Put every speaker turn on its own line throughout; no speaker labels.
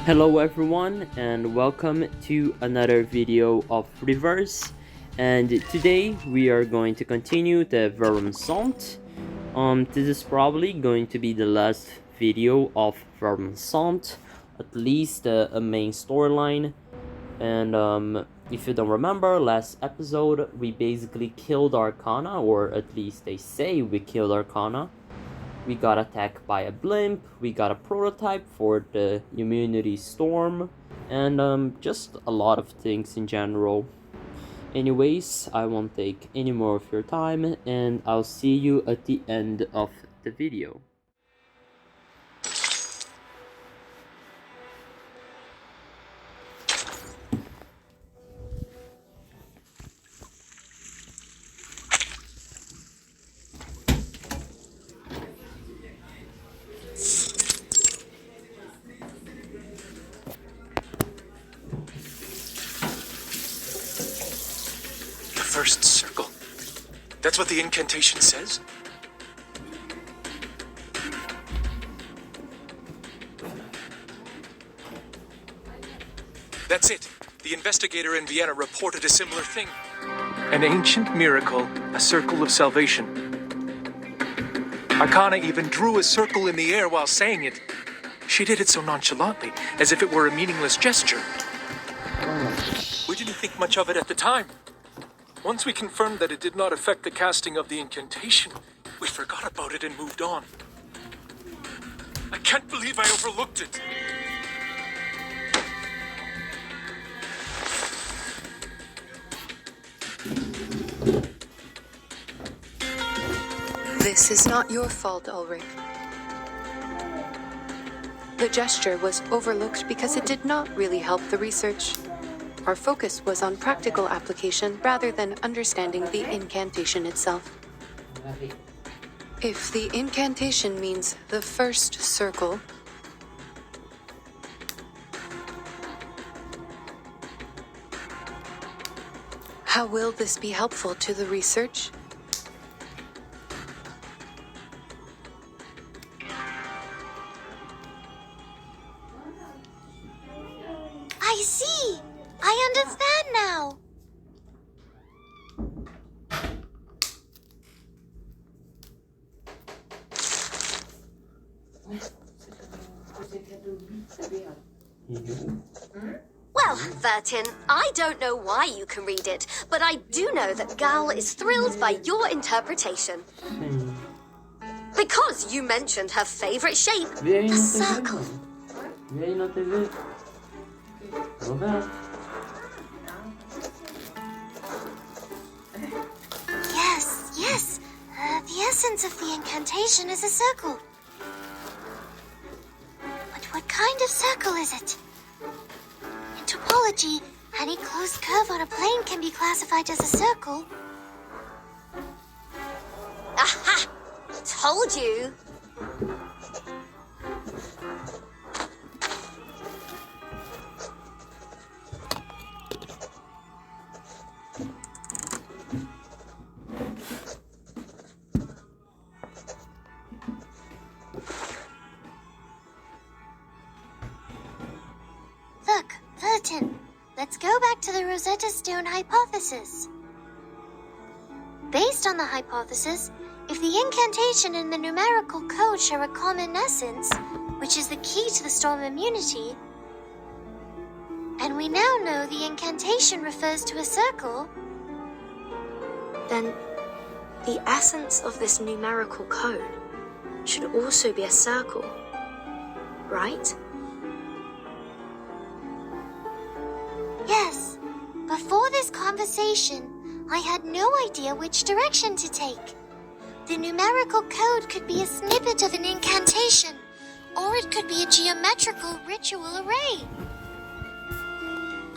Hello everyone and welcome to another video of Reverse, and today we are going to continue the Vereinsamnt. This is probably going to be the last video of Vereinsamnt, at least a main storyline. And if you don't remember, last episode we basically killed Arcana, or at least they say we killed Arcana. We got attacked by a blimp, we got a prototype for the immunity storm, and just a lot of things in general. Anyways, I won't take any more of your time, and I'll see you at the end of the video.
First circle. That's what the incantation says? That's it. The investigator in Vienna reported a similar thing. An ancient miracle, a circle of salvation. Arcana even drew a circle in the air while saying it. She did it so nonchalantly, as if it were a meaningless gesture. We didn't think much of it at the time. Once we confirmed that it did not affect the casting of the incantation, we forgot about it and moved on. I can't believe I overlooked it.
This is not your fault, Ulrich. The gesture was overlooked because it did not really help the research. Our focus was on practical application rather than understanding the incantation itself. If the incantation means the first circle, how will this be helpful to the research?
I see! I understand now! Well, Vertin, I don't know why you can read it, but I do know that Gal is thrilled by your interpretation. Because you mentioned her favorite shape, the circle. Yes. The essence of the incantation is a circle. But what kind of circle is it? In topology, any closed curve on a plane can be classified as a circle. Aha! Told you! Look, Vertin, let's go back to the Rosetta Stone hypothesis. Based on the hypothesis, if the incantation and the numerical code share a common essence, which is the key to the storm immunity, and we now know the incantation refers to a circle,
then the essence of this numerical code should also be a circle, right?
yes. Before this conversation, I had no idea which direction to take. The numerical code could be a snippet of an incantation, or it could be a geometrical ritual array.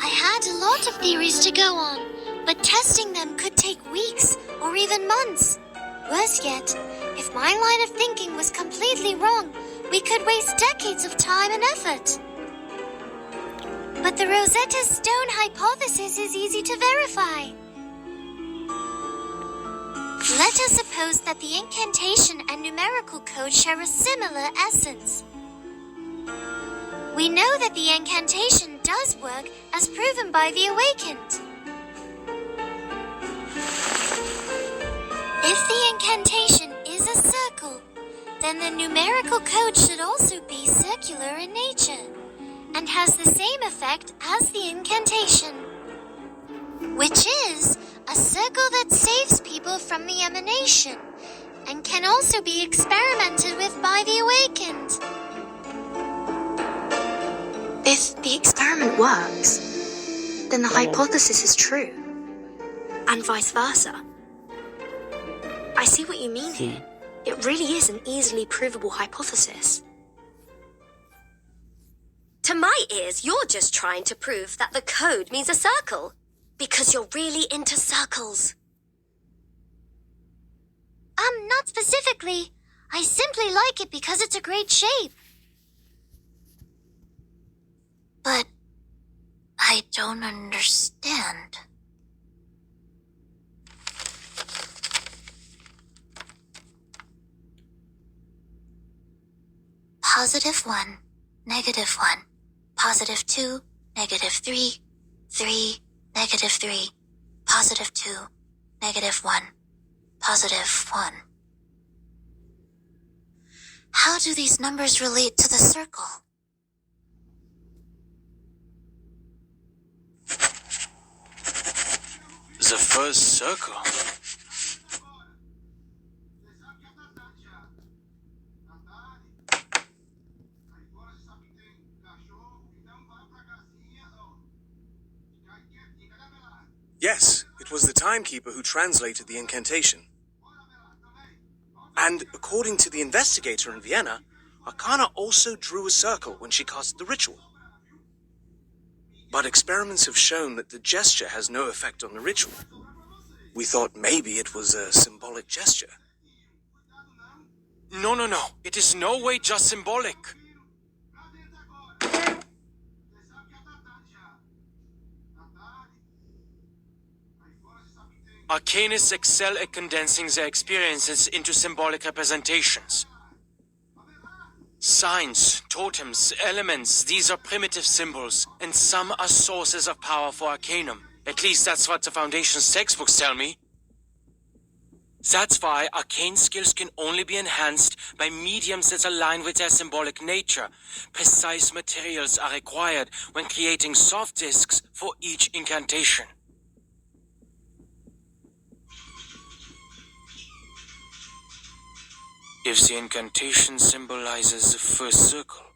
I had a lot of theories to go on, but testing them could take weeks or even months. Worse yet, if my line of thinking was completely wrong, we could waste decades of time and effort. But the Rosetta Stone hypothesis is easy to verify. Let us suppose that the incantation and numerical code share a similar essence. We know that the incantation does work, as proven by the awakened. If the incantation is a circle, then the numerical code should also be circular in nature, and has the same effect as the incantation, which is a circle that saves people from the emanation, and can also be experimented with by the awakened.
If the experiment works, then the hypothesis is true, and vice versa. I see what you mean here. It really is an easily provable hypothesis.
To my ears, you're just trying to prove that the code means a circle, because you're really into circles.
Not specifically. I simply like it because it's a great shape. But I don't understand. +1, -1, +2, -3, 3, -3, +2, -1, +1. How do these numbers relate to the circle?
The first circle. Yes, it was the timekeeper who translated the incantation. And according to the investigator in Vienna, Arcana also drew a circle when she cast the ritual. But experiments have shown that the gesture has no effect on the ritual. We thought maybe it was a symbolic gesture. No. It is no way just symbolic. Arcanists excel at condensing their experiences into symbolic representations. Signs, totems, elements, these are primitive symbols, and some are sources of power for Arcanum. At least that's what the Foundation's textbooks tell me. That's why arcane skills can only be enhanced by mediums that align with their symbolic nature. Precise materials are required when creating soft discs for each incantation. If the incantation symbolizes the first circle,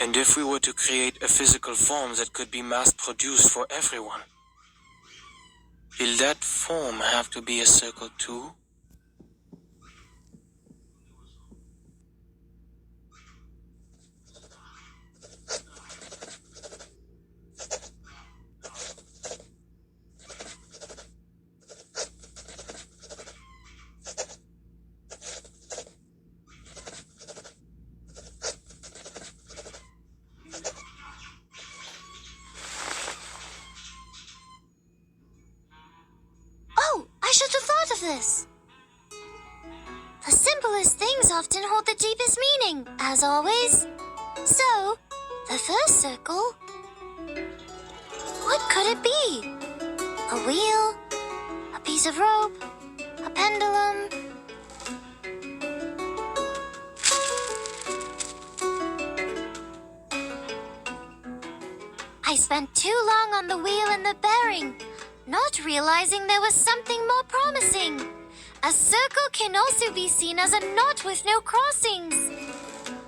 and if we were to create a physical form that could be mass-produced for everyone, will that form have to be a circle too?
This. The simplest things often hold the deepest meaning, as always. So, the first circle... What could it be? A wheel? A piece of rope? A pendulum? I spent too long on the wheel and the bearing, not realizing there was something more promising. A circle can also be seen as a knot with no crossings.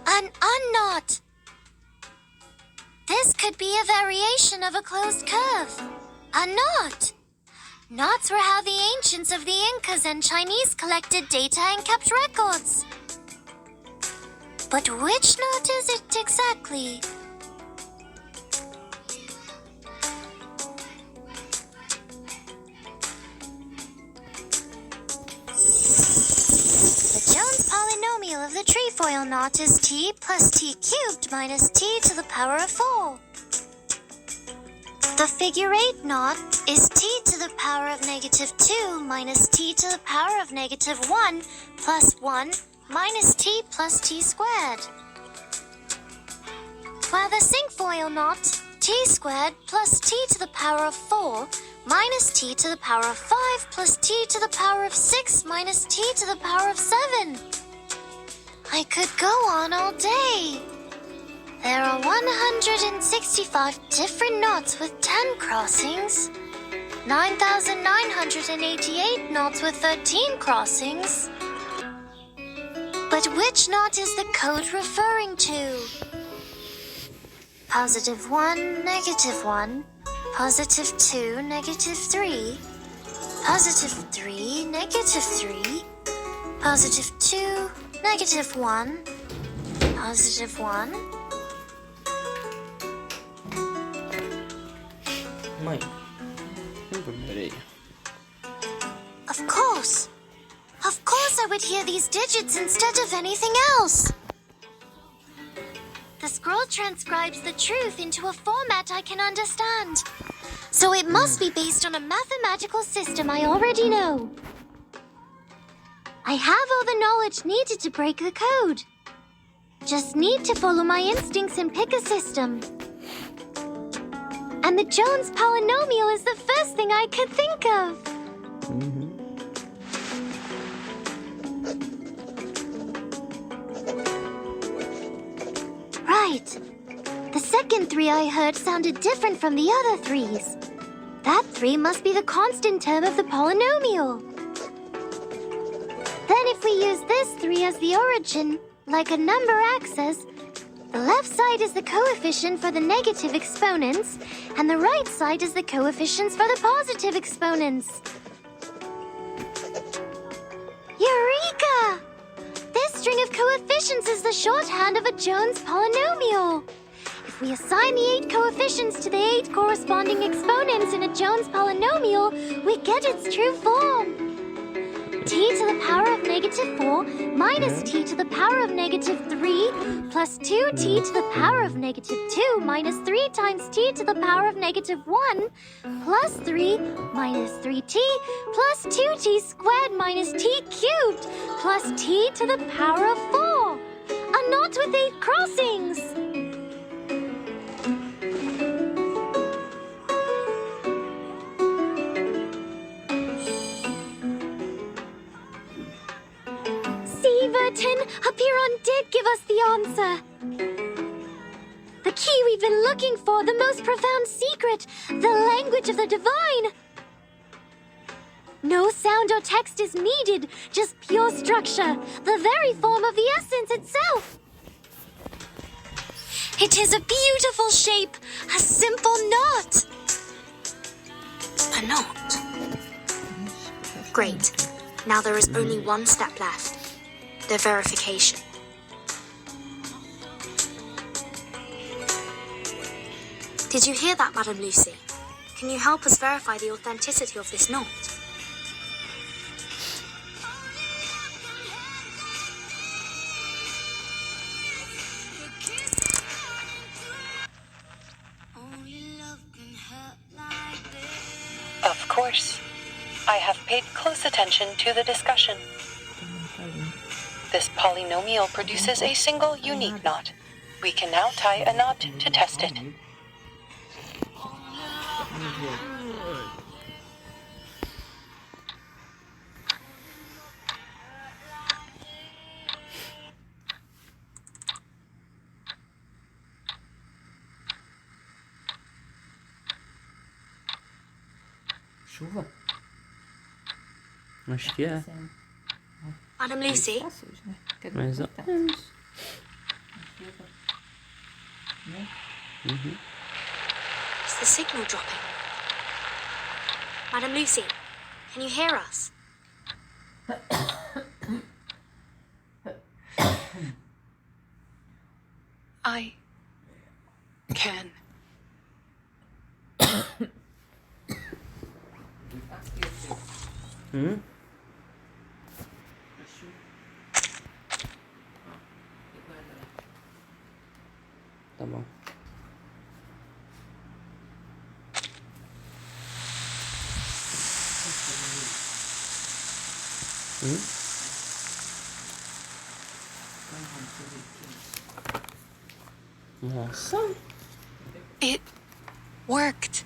An unknot. This could be a variation of a closed curve. A knot. Knots were how the ancients of the Incas and Chinese collected data and kept records. But which knot is it exactly? Of the trefoil knot is t plus t cubed minus t to the power of 4. The figure 8 knot is t to the power of -2 minus t to the power of -1 plus 1 minus t plus t squared. where the cinquefoil knot, t squared plus t to the power of 4 minus t to the power of 5 plus t to the power of 6 minus t to the power of 7. I could go on all day. There are 165 different knots with 10 crossings, 9,988 knots with 13 crossings. But which knot is the code referring to? Positive 1, negative 1, positive 2, negative 3, positive 3, negative 3, positive 2, negative 1, positive 1.
Mãe, peraí.
Of course. Of course I would hear these digits instead of anything else. The scroll transcribes the truth into a format I can understand. So it must be based on a mathematical system I already know. I have all the knowledge needed to break the code. Just need to follow my instincts and pick a system. And the Jones polynomial is the first thing I could think of. Right. The second 3 I heard sounded different from the other 3s. That 3 must be the constant term of the polynomial. Then if we use this 3 as the origin, like a number axis, the left side is the coefficient for the negative exponents, and the right side is the coefficients for the positive exponents. Eureka! This string of coefficients is the shorthand of a Jones polynomial. If we assign the 8 coefficients to the 8 corresponding exponents in a Jones polynomial, we get its true form. T to the power of negative 4 minus t to the power of negative 3 plus 2t to the power of negative 2 minus 3 times t to the power of negative 1 plus 3 minus 3t plus 2t squared minus t cubed plus t to the power of 4. A knot with 8 crossings. Vertin, Apiron did give us the answer. The key we've been looking for, the most profound secret, the language of the divine. No sound or text is needed, just pure structure, the very form of the essence itself. It is a beautiful shape, a simple knot.
A knot? Great. Now there is only one step left. The verification. Did you hear that, Madam Lucy? Can you help us verify the authenticity of this knot?
Of course. I have paid close attention to the discussion. This polynomial produces a single unique knot. We can now tie a knot to test it.
Chuva? Acho que é.
Madam Lucy?
Mais ou menos.
Is the signal dropping? Madam Lucy, can you hear us?
I can.
Tá bom. Nossa.
It worked.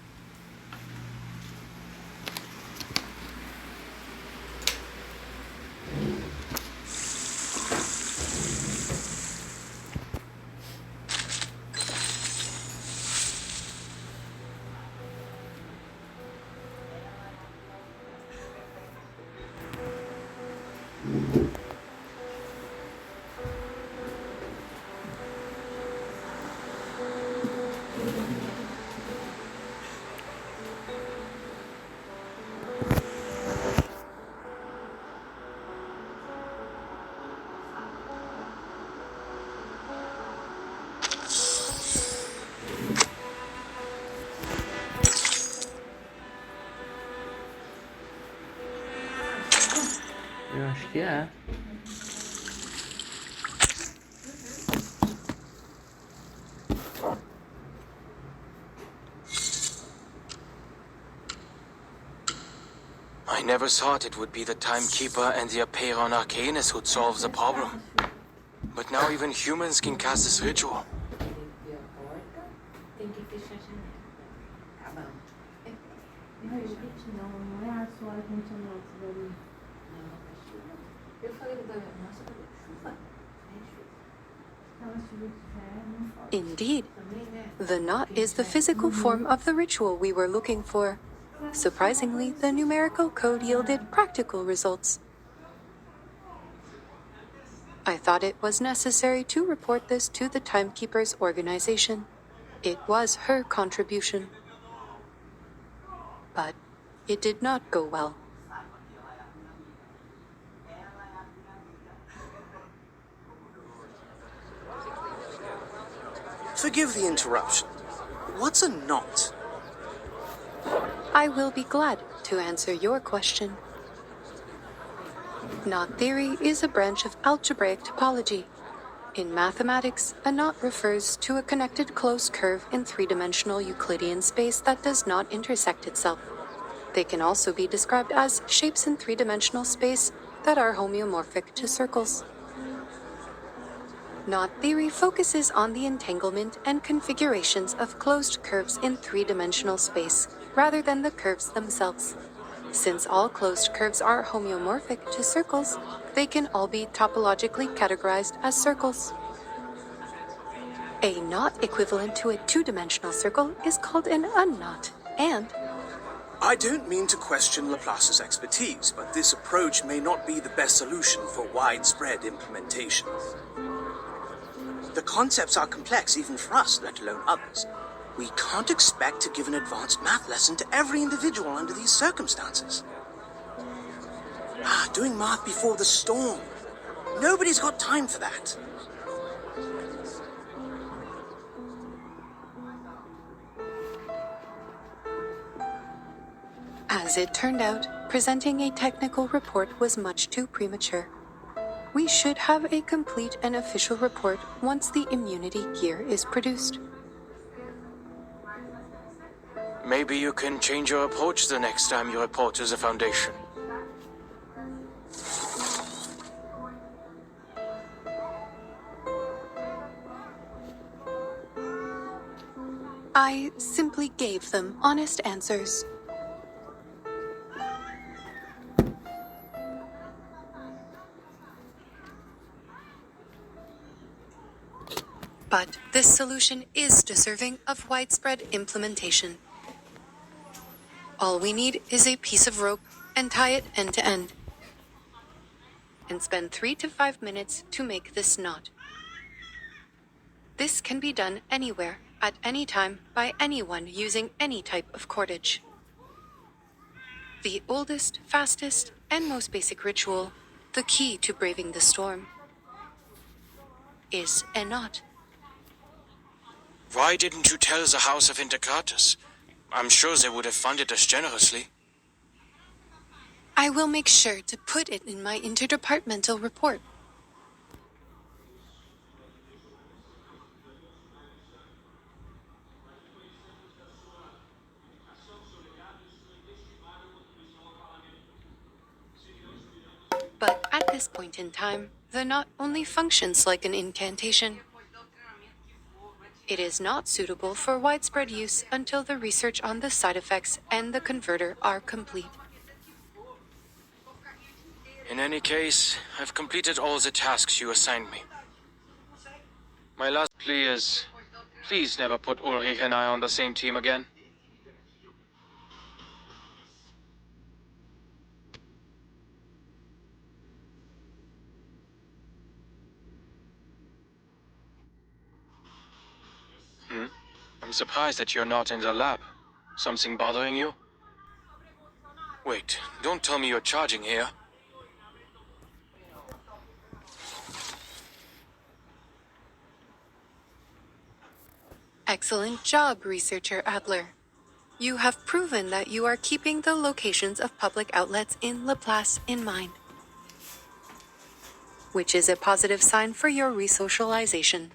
Eu acho que é.
I never thought it would be the Timekeeper and the Apeiron Arcanus who'd solve the problem. But now even humans can cast this ritual.
Tem que fechar a janela. Tá bom. Não, gente, não é a sua ar-condicionado, barulho. Não, tá chuva. Eu falei da nossa, tá chuva. É chuva. Tava chuva de ferro, não pode.
Indeed,
Também, né?
the knot is the physical form of the ritual we were looking for. Surprisingly, the numerical code yielded practical results. I thought it was necessary to report this to the Timekeeper's organization. It was her contribution. But it did not go well.
Forgive the interruption. What's a knot?
I will be glad to answer your question. Knot theory is a branch of algebraic topology. In mathematics, a knot refers to a connected closed curve in three-dimensional Euclidean space that does not intersect itself. They can also be described as shapes in three-dimensional space that are homeomorphic to circles. Knot theory focuses on the entanglement and configurations of closed curves in three-dimensional space, rather than the curves themselves. Since all closed curves are homeomorphic to circles, they can all be topologically categorized as circles. A knot equivalent to a two-dimensional circle is called an unknot, and
I don't mean to question Laplace's expertise, but this approach may not be the best solution for widespread implementation. The concepts are complex even for us, let alone others. We can't expect to give an advanced math lesson to every individual under these circumstances. Doing math before the storm. Nobody's got time for that.
as it turned out, presenting a technical report was much too premature. We should have a complete and official report once the immunity gear is produced.
Maybe you can change your approach the next time you report to the Foundation.
I simply gave them honest answers. But this solution is deserving of widespread implementation. All we need is a piece of rope and tie it end to end. And spend 3 to 5 minutes to make this knot. This can be done anywhere, at any time, by anyone using any type of cordage. The oldest, fastest, and most basic ritual, the key to braving the storm, is a knot.
Why didn't you tell the House of Intercartus? I'm sure they would have funded us generously.
I will make sure to put it in my interdepartmental report. But at this point in time, the knot only functions like an incantation. It is not suitable for widespread use until the research on the side effects and the converter are complete.
In any case, I've completed all the tasks you assigned me. My last plea is, please never put Ulrich and I on the same team again. I'm surprised that you're not in the lab. Something bothering you? Wait, don't tell me you're charging here.
Excellent job, Researcher Adler. You have proven that you are keeping the locations of public outlets in Laplace in mind, which is a positive sign for your resocialization.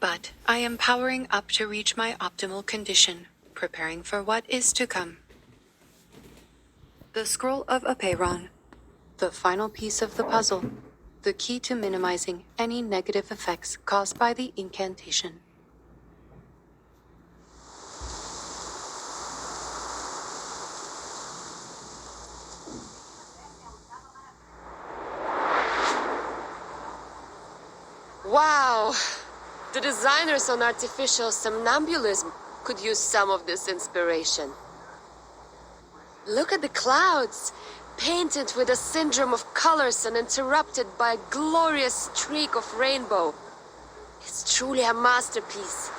But I am powering up to reach my optimal condition, preparing for what is to come. The Scroll of Apeiron, the final piece of the puzzle, the key to minimizing any negative effects caused by the incantation.
Wow! The designers on artificial somnambulism could use some of this inspiration. Look at the clouds, painted with a syndrome of colors and interrupted by a glorious streak of rainbow. It's truly a masterpiece.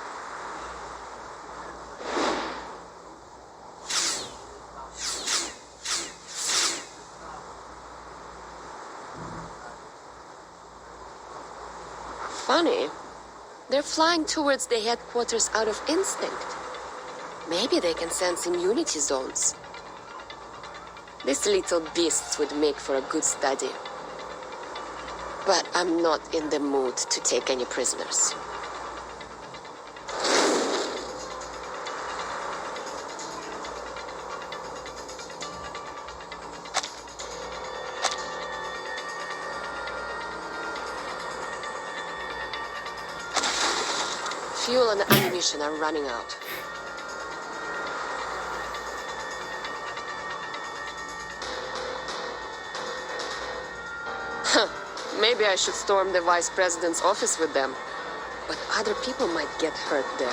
Funny. They're flying towards the headquarters out of instinct. Maybe they can sense immunity zones. These little beasts would make for a good study. But I'm not in the mood to take any prisoners. Fuel and ammunition are running out. Maybe I should storm the vice president's office with them. But other people might get hurt there.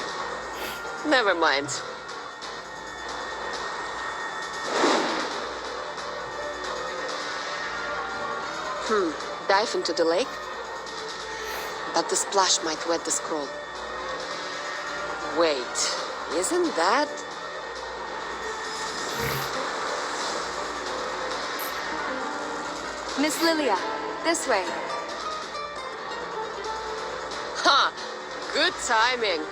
Never mind. Dive into the lake? But the splash might wet the scroll. Wait, isn't that...
Miss Lilia, this way.
Ha! Good timing.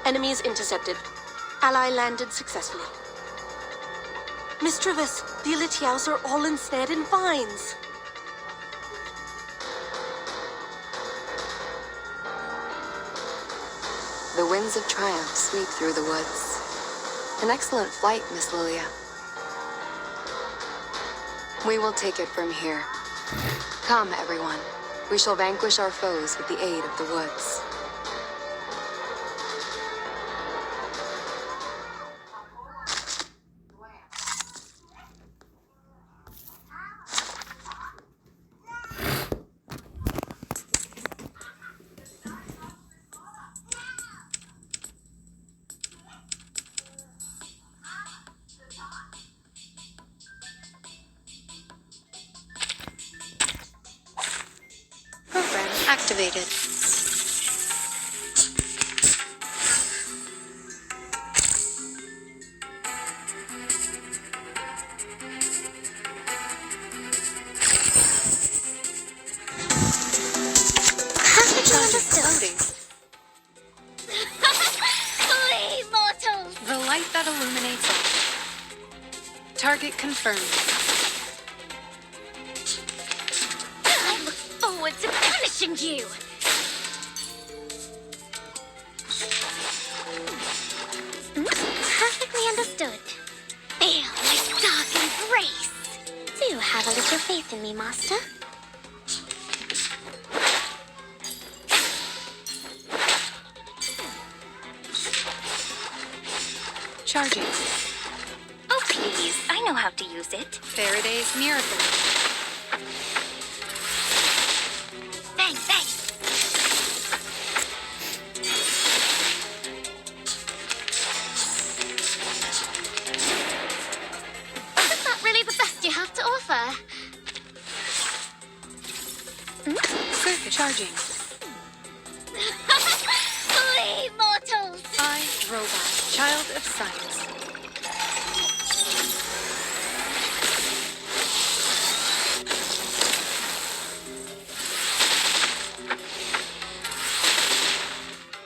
Enemies intercepted. Ally landed successfully. Miss Travis, the Elitiaos are all ensnared in vines.
The winds of triumph sweep through the woods. An excellent flight, Miss Lilia. We will take it from here. Come, everyone. We shall vanquish our foes with the aid of the woods. Program activated.
Haven't you understood?
light that illuminates all. Target confirmed.
I look forward to punishing you! Perfectly understood. Feel my dark embrace. Do have a little faith in me, Master.
Charging.
Oh, please. I know how to use it.
Faraday's miracle.
Bang, bang. That's not really the best you have to offer.
Circuit charging.
Flee, mortals!
I, robot, child of science.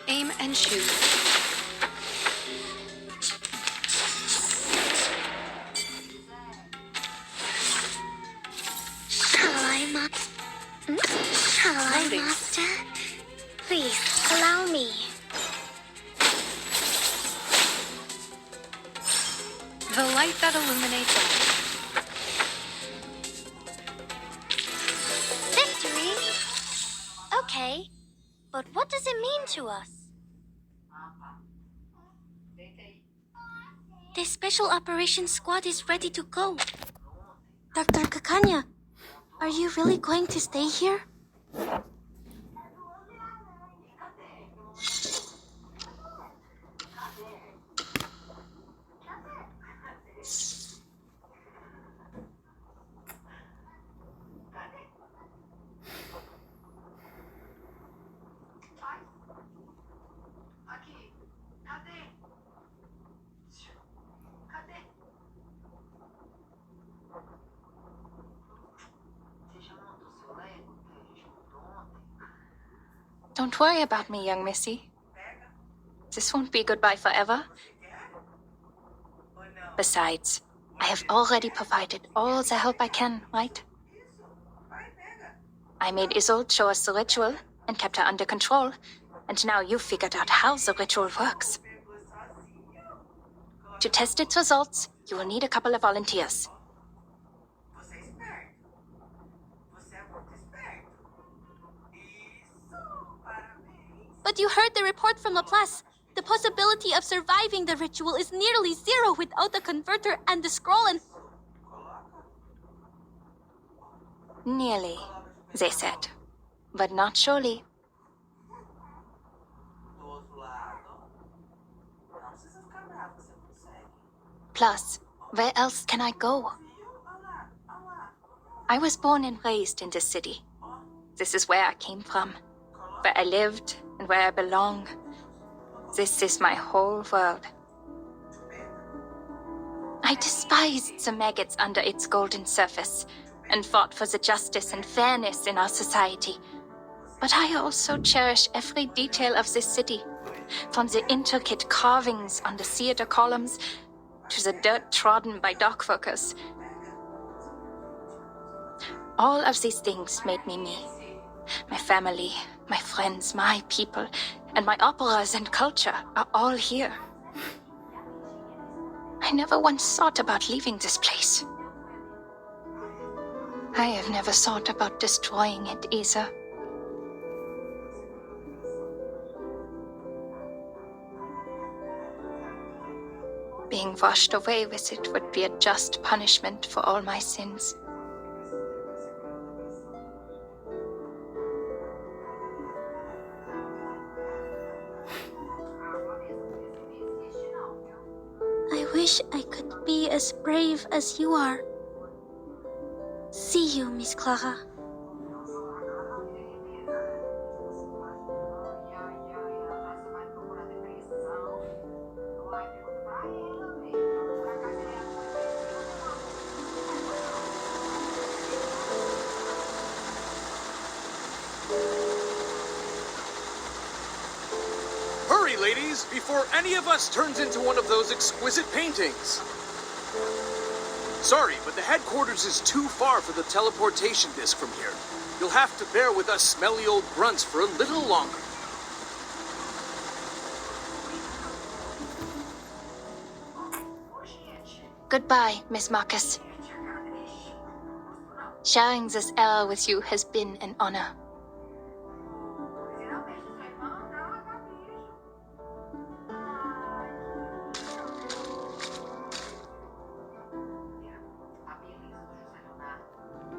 Aim and shoot.
Hi,
Loading.
Master. Please, allow me.
The light that illuminates all.
Victory? Okay, but what does it mean to us? The Special Operations Squad is ready to go. Dr. Kakanya, are you really going to stay here?
Don't worry about me, young Missy. This won't be goodbye forever. Besides, I have already provided all the help I can, right? I made Isolde show us the ritual and kept her under control, and now you've figured out how the ritual works. To test its results, you will need a couple of volunteers.
But you heard the report from Laplace. The possibility of surviving the ritual is nearly zero without the converter and the scroll and...
Nearly, they said. But not surely. Plus, where else can I go? I was born and raised in this city. This is where I came from, where I lived and where I belong. This is my whole world. I despised the maggots under its golden surface and fought for the justice and fairness in our society. But I also cherish every detail of this city, from the intricate carvings on the theater columns to the dirt trodden by dock workers. All of these things made me me. My family, my friends, my people, and my operas and culture are all here. I never once thought about leaving this place. I have never thought about destroying it either. Being washed away with it would be a just punishment for all my sins.
I wish I could be as brave as you are. See you, Miss Clara.
Hurry, ladies! please, before any of us turns into one of those exquisite paintings. Sorry, but the headquarters is too far for the teleportation disc from here. You'll have to bear with us smelly old grunts for a little longer.
Goodbye, Miss Marcus. Sharing this era with you has been an honor.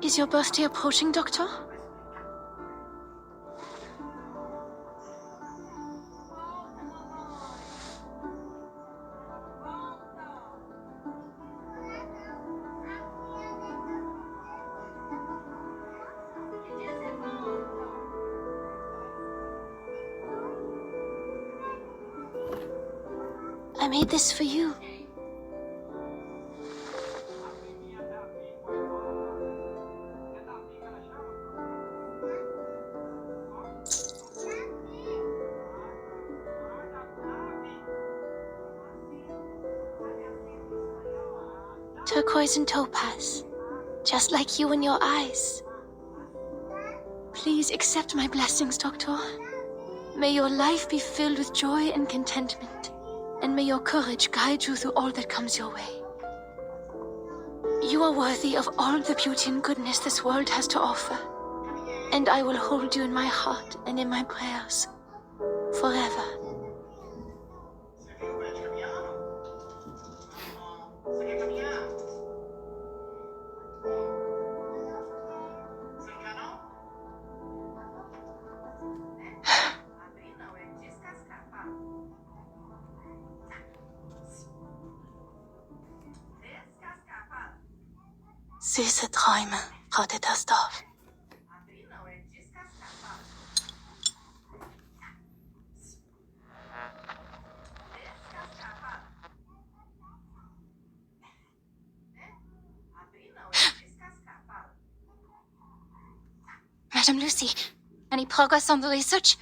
Is your birthday approaching, Doctor? I made this for you. Turquoise and topaz, just like you and your eyes. Please accept my blessings, Doctor. May your life be filled with joy and contentment, and may your courage guide you through all that comes your way. You are worthy of all the beauty and goodness this world has to offer, and I will hold you in my heart and in my prayers forever. Süße Träume, Frau Dittersdorf.
Madam Lucy, any progress on the research?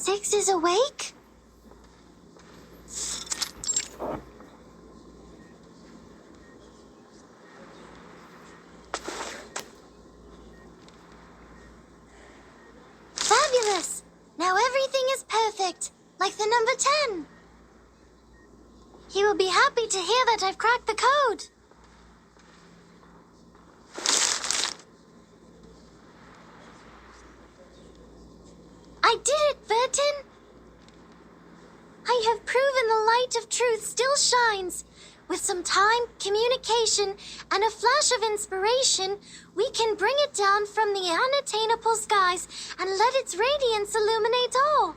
36 is awake? Fabulous! Now everything is perfect, like the number 10. He will be happy to hear that I've cracked the code. I did it, Vertin! I have proven the light of truth still shines. With some time, communication, and a flash of inspiration, we can bring it down from the unattainable skies and let its radiance illuminate all.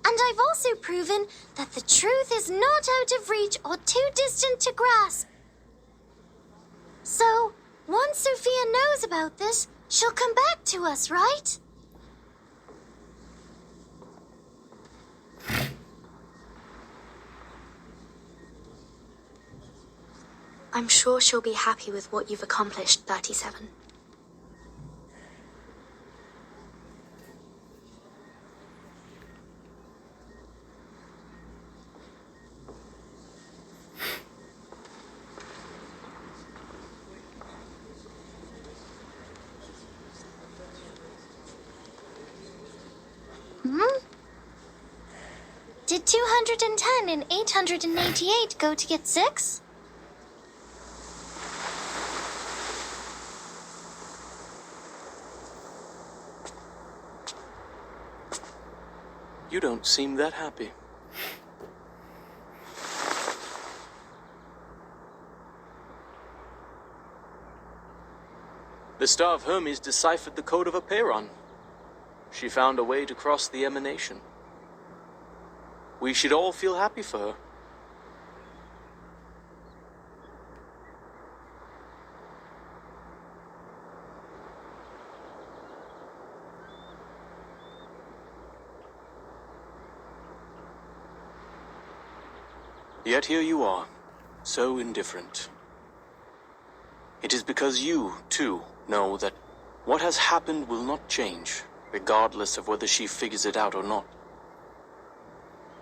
And I've also proven that the truth is not out of reach or too distant to grasp. So, once Sophia knows about this, she'll come back to us, right?
I'm sure she'll be happy with what you've accomplished, 37.
Did 210 and 888 go to get 6?
You don't seem that happy. The Star of Hermes deciphered the code of Apeiron. She found a way to cross the emanation. We should all feel happy for her. Yet here you are, so indifferent. It is because you, too, know that what has happened will not change, regardless of whether she figures it out or not.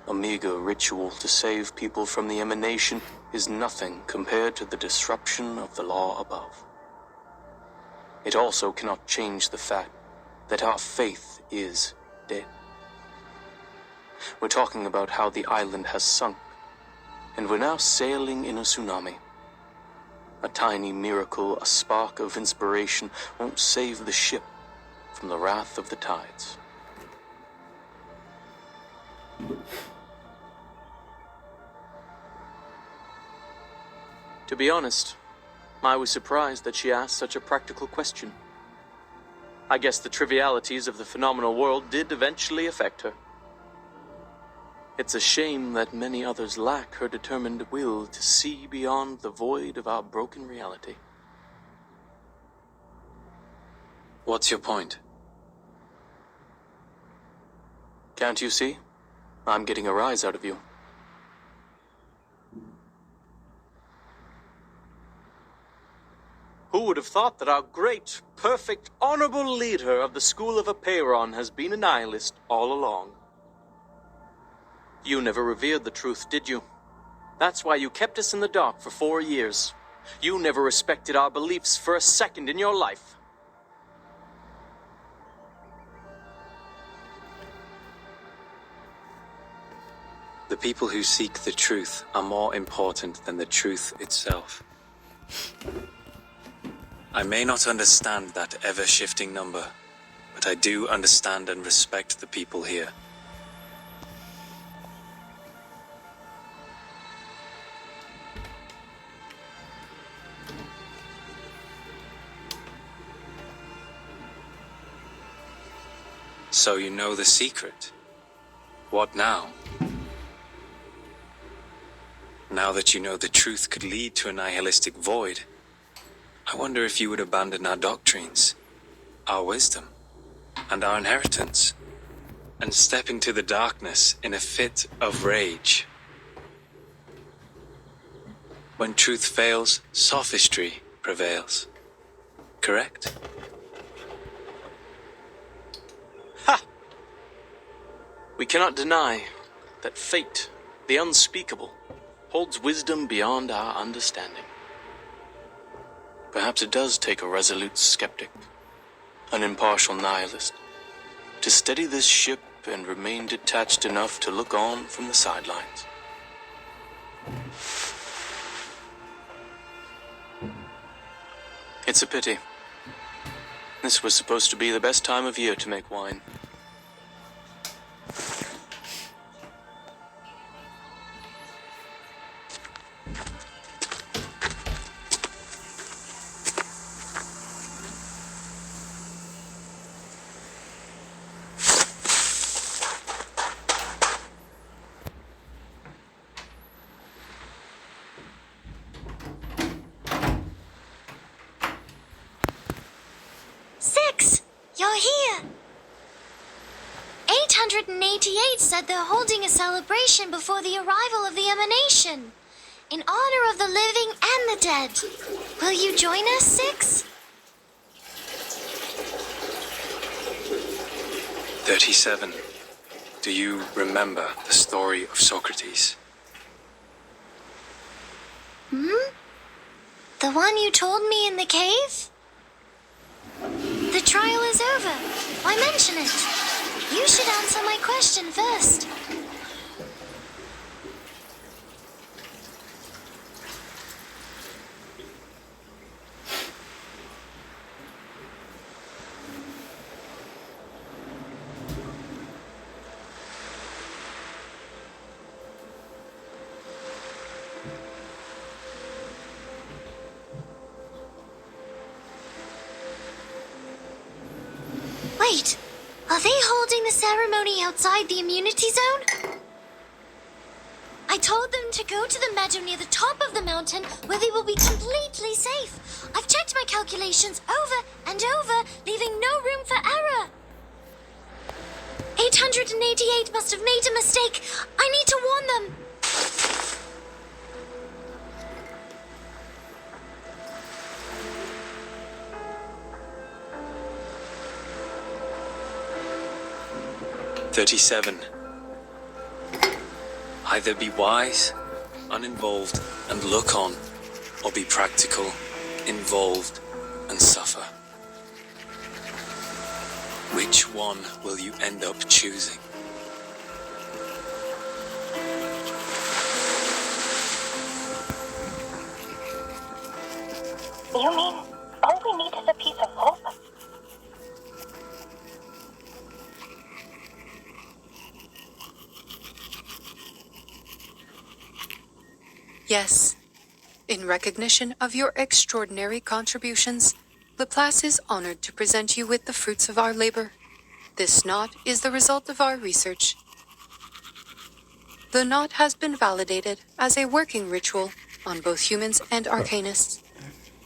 A meager ritual to save people from the emanation is nothing compared to the disruption of the law above. It also cannot change the fact that our faith is dead. We're talking about how the island has sunk, and we're now sailing in a tsunami. A tiny miracle, a spark of inspiration, won't save the ship from the wrath of the tides. To be honest, I was surprised that she asked such a practical question. I guess the trivialities of the phenomenal world did eventually affect her. It's a shame that many others lack her determined will to see beyond the void of our broken reality. What's your point? Can't you see? I'm getting a rise out of you. Who would have thought that our great, perfect, honorable leader of the School of Apeiron has been a nihilist all along? You never revered the truth, did you? That's why you kept us in the dark for 4 years. You never respected our beliefs for a second in your life. The people who seek the truth are more important than the truth itself. I may not understand that ever-shifting number, but I do understand and respect the people here. So you know the secret. What now? Now that you know the truth could lead to a nihilistic void, I wonder if you would abandon our doctrines, our wisdom, and our inheritance, and step into the darkness in a fit of rage. When truth fails, sophistry prevails. Correct? Ha!
We cannot deny that fate, the unspeakable, holds wisdom beyond our understanding. Perhaps it does take a resolute skeptic, an impartial nihilist, to steady this ship and remain detached enough to look on from the sidelines. It's a pity. This was supposed to be the best time of year to make wine.
Six! You're here! 888 said they're holding a celebration before the arrival of the emanation, in honor of the living and the dead. Will you join us, Six?
37. Do you remember the story of Socrates?
The one you told me in the cave? The trial is over. Why mention it? You should answer my question first. Wait, are they holding the ceremony outside the immunity zone? I told them to go to the meadow near the top of the mountain where they will be completely safe. I've checked my calculations over and over, leaving no room for error. 888 must have made a mistake. I need to warn them.
Either be wise, uninvolved, and look on, or be practical, involved, and suffer. Which one will you end up choosing?
You mean all we need is a piece of hope?
Yes. In recognition of your extraordinary contributions, Laplace is honored to present you with the fruits of our labor. This knot is the result of our research. The knot has been validated as a working ritual on both humans and arcanists.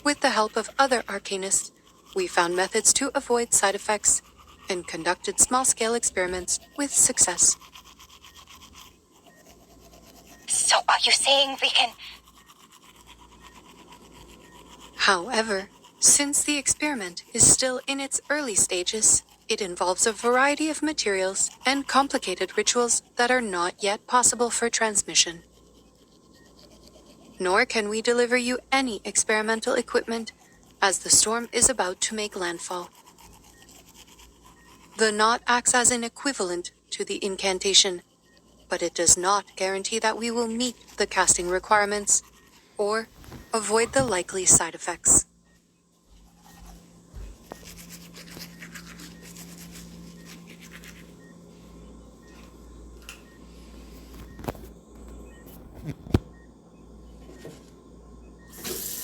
With the help of other arcanists, we found methods to avoid side effects and conducted small-scale experiments with success.
So are you saying we can...
However, since the experiment is still in its early stages, it involves a variety of materials and complicated rituals that are not yet possible for transmission. Nor can we deliver you any experimental equipment, as the storm is about to make landfall. The knot acts as an equivalent to the incantation, but it does not guarantee that we will meet the casting requirements or avoid the likely side effects.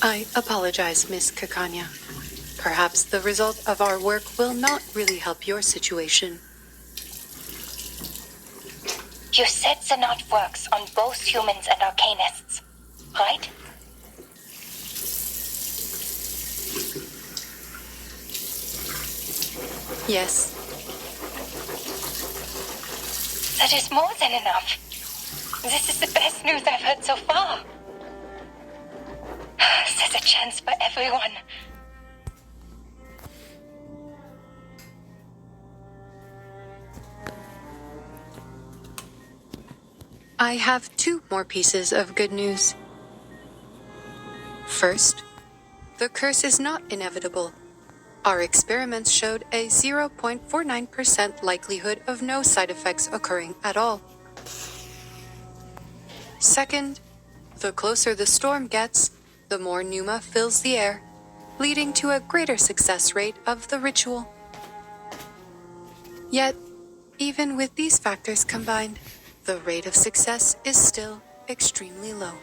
I apologize, Miss Kakanya. Perhaps the result of our work will not really help your situation.
You said the knot works on both humans and arcanists, right?
Yes.
That is more than enough. This is the best news I've heard so far. There's a chance for everyone.
I have 2 more pieces of good news. First, the curse is not inevitable. Our experiments showed a 0.49% likelihood of no side effects occurring at all. Second, the closer the storm gets, the more pneuma fills the air, leading to a greater success rate of the ritual. Yet, even with these factors combined, the rate of success is still extremely low.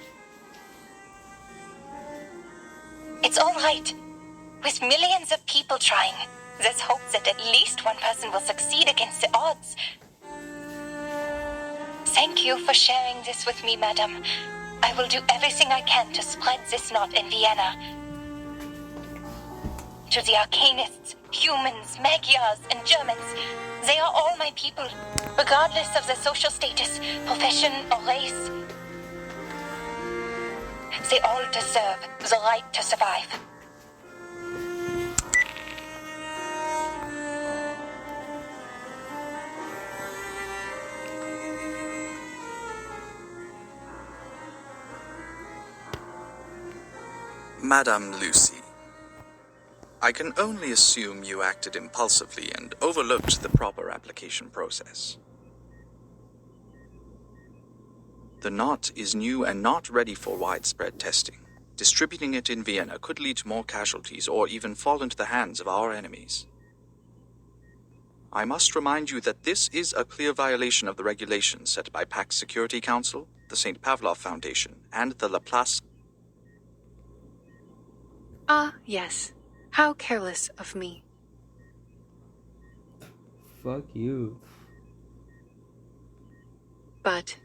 It's all right. With millions of people trying, there's hope that at least one person will succeed against the odds. Thank you for sharing this with me, madam. I will do everything I can to spread this knot in Vienna. To the Arcanists, humans, Magyars, and Germans, they are all my people, regardless of their social status, profession, or race. They all deserve the right to survive.
Madame Lucy, I can only assume you acted impulsively and overlooked the proper application process. The knot is new and not ready for widespread testing. Distributing it in Vienna could lead to more casualties or even fall into the hands of our enemies. I must remind you that this is a clear violation of the regulations set by Pax Security Council, the St. Pavlov Foundation, and the Laplace.
Ah, yes. How careless of me.
Fuck you.
But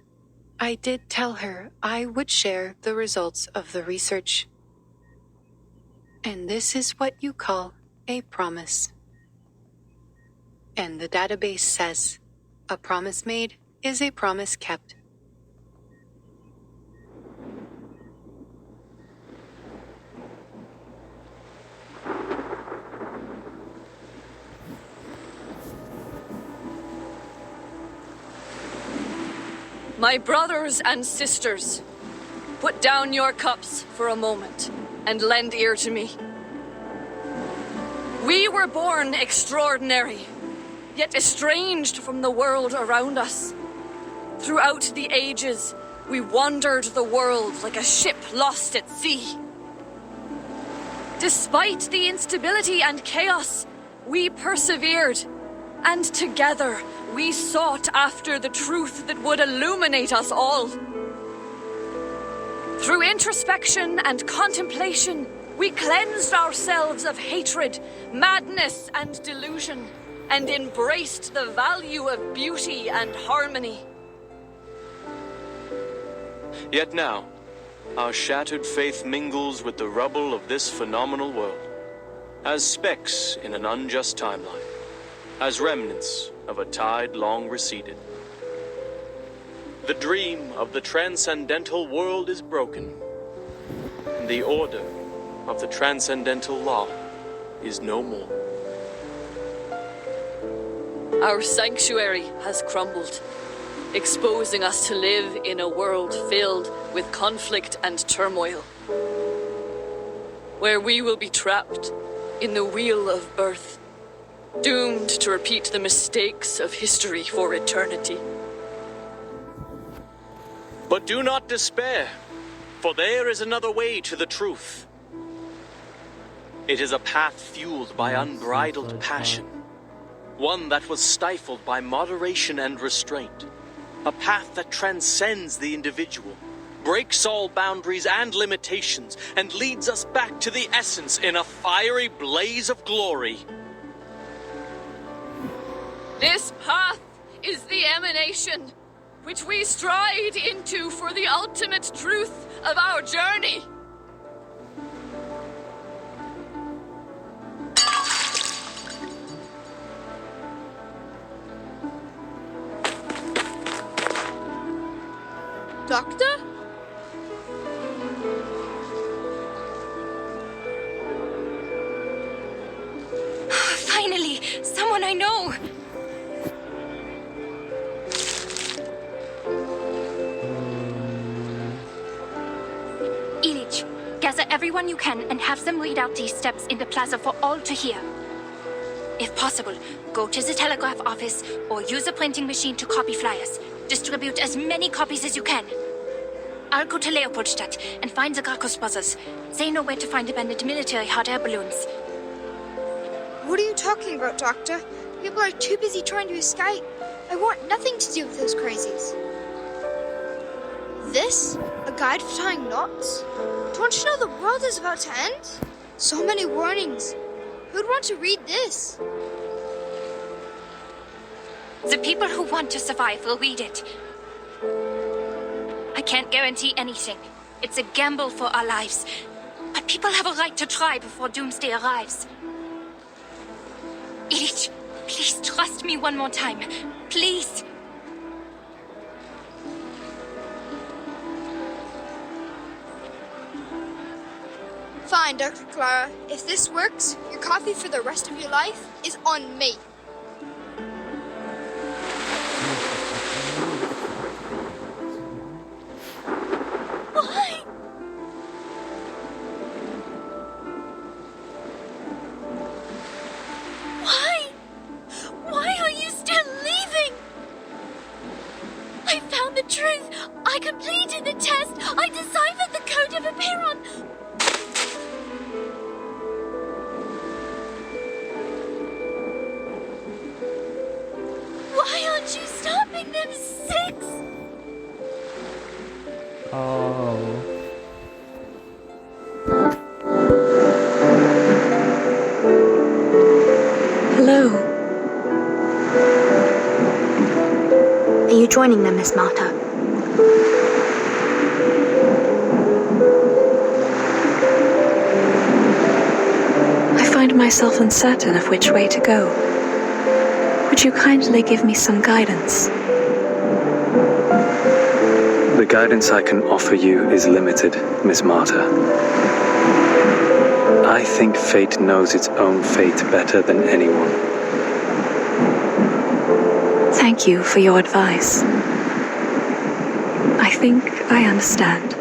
I did tell her I would share the results of the research. And this is what you call a promise. And the database says, a promise made is a promise kept.
My brothers and sisters, put down your cups for a moment and lend ear to me. We were born extraordinary, yet estranged from the world around us. Throughout the ages, we wandered the world like a ship lost at sea. Despite the instability and chaos, we persevered, and together we sought after the truth that would illuminate us all. Through introspection and contemplation, we cleansed ourselves of hatred, madness, and delusion, and embraced the value of beauty and harmony.
Yet now, our shattered faith mingles with the rubble of this phenomenal world, as specks in an unjust timeline, as remnants of a tide long receded. The dream of the transcendental world is broken, and the order of the transcendental law is no more.
Our sanctuary has crumbled, exposing us to live in a world filled with conflict and turmoil, where we will be trapped in the wheel of birth, doomed to repeat the mistakes of history for eternity.
But do not despair, for there is another way to the truth. It is a path fueled by unbridled passion, one that was stifled by moderation and restraint, a path that transcends the individual, breaks all boundaries and limitations, and leads us back to the essence in a fiery blaze of glory.
This path is the emanation which we stride into for the ultimate truth of our journey. Doctor?
Finally, someone I know. everyone you can and have them read out these steps in the plaza for all to hear. If possible, go to the telegraph office or use a printing machine to copy flyers. Distribute as many copies as you can. I'll go to Leopoldstadt and find the Gracchus brothers. They know where to find abandoned military hot air balloons.
What are you talking about, Doctor? People are too busy trying to escape. I want nothing to do with those crazies. This? A guide for tying knots? Don't you know the world is about to end? So many warnings. Who'd want to read this?
The people who want to survive will read it. I can't guarantee anything. It's a gamble for our lives. But people have a right to try before doomsday arrives. Edith, please trust me one more time. Please.
Fine, Dr. Clara. If this works, your coffee for the rest of your life is on me.
Why? Why? Why are you still leaving? I found the truth. I completed the test. I deciphered the code of Aperon. Why aren't you stopping them, Six?
Oh.
Hello.
Are you joining them, Miss Marta?
I find myself uncertain of which way to go. Would you kindly give me some guidance?
The guidance I can offer you is limited, Miss Marta. I think fate knows its own fate better than anyone.
Thank you for your advice. I think I understand.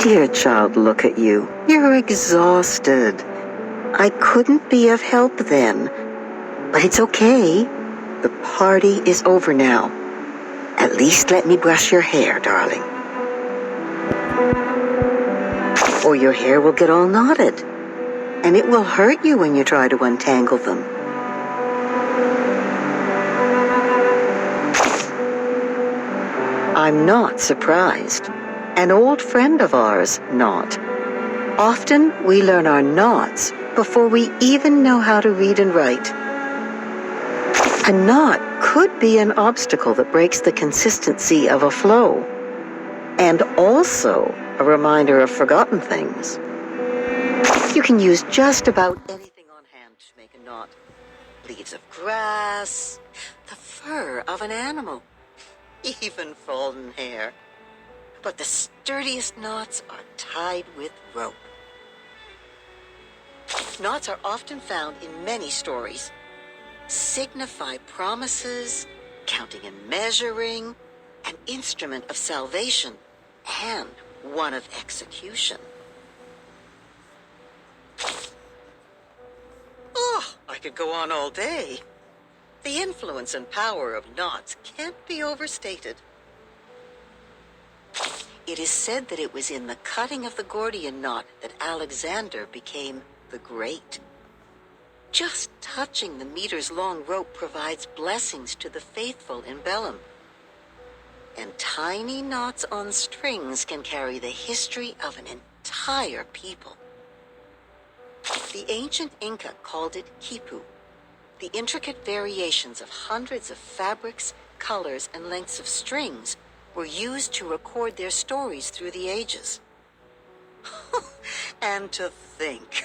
Dear child, look at you. You're exhausted. I couldn't be of help then. But it's okay. The party is over now. At least let me brush your hair, darling. Or your hair will get all knotted. and it will hurt you when you try to untangle them. I'm not surprised. An old friend of ours, Knot. Often we learn our knots before we even know how to read and write. A knot could be an obstacle that breaks the consistency of a flow, and also a reminder of forgotten things. You can use just about anything on hand to make a knot. Leaves of grass, the fur of an animal, even fallen hair. But the sturdiest knots are tied with rope. Knots are often found in many stories. Signify promises, counting and measuring, an instrument of salvation, and one of execution. Oh, I could go on all day. The influence and power of knots can't be overstated. It is said that it was in the cutting of the Gordian knot that Alexander became the Great. Just touching the meters-long rope provides blessings to the faithful in Bellum. And tiny knots on strings can carry the history of an entire people. The ancient Inca called it quipu, the intricate variations of hundreds of fabrics, colors, and lengths of strings were used to record their stories through the ages. And to think,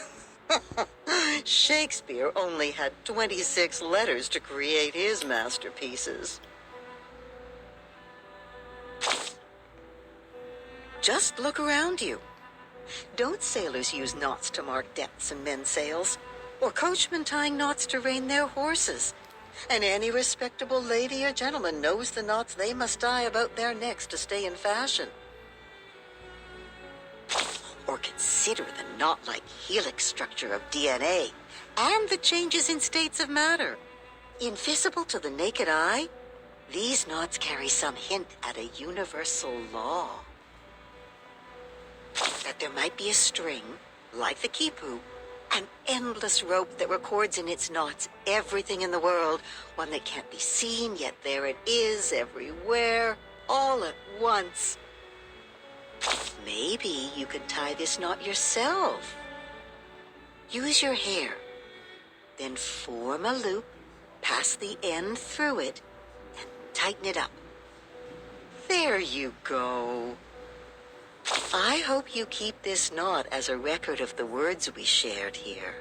Shakespeare only had 26 letters to create his masterpieces. Just look around you. Don't sailors use knots to mark depths in men's sails? Or coachmen tying knots to rein their horses? And any respectable lady or gentleman knows the knots they must tie about their necks to stay in fashion. Or consider the knot-like helix structure of DNA and the changes in states of matter. Invisible to the naked eye, these knots carry some hint at a universal law. That there might be a string, like the quipu, an endless rope that records in its knots everything in the world, one that can't be seen, yet there it is, everywhere, all at once. Maybe you could tie this knot yourself. Use your hair, then form a loop, pass the end through it, and tighten it up. There you go. I hope you keep this knot as a record of the words we shared here.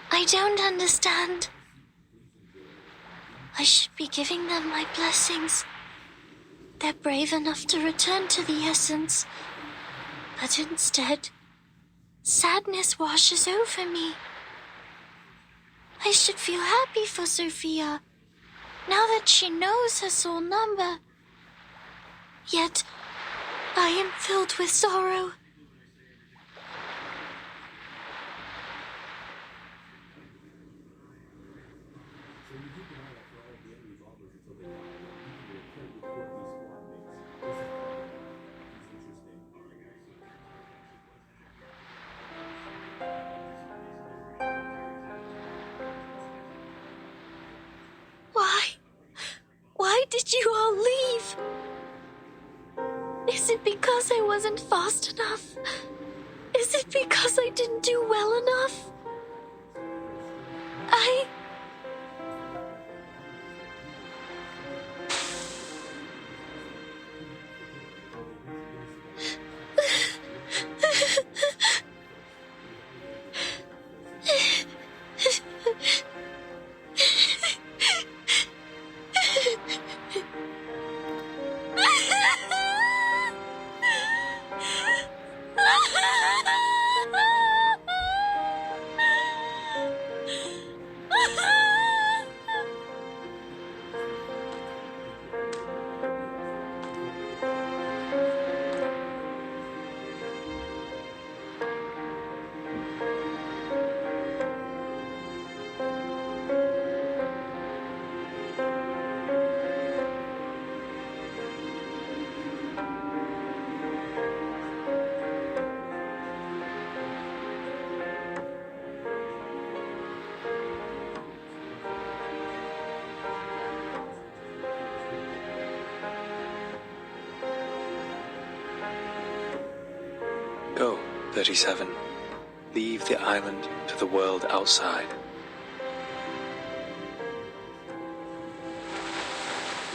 I don't understand. I should be giving them my blessings. They're brave enough to return to the essence. But instead, sadness washes over me. I should feel happy for Sophia, now that she knows her soul number. Yet, I am filled with sorrow. Why did you all leave? Is it because I wasn't fast enough? Is it because I didn't do well enough?
Go, 37. Leave the island to the world outside.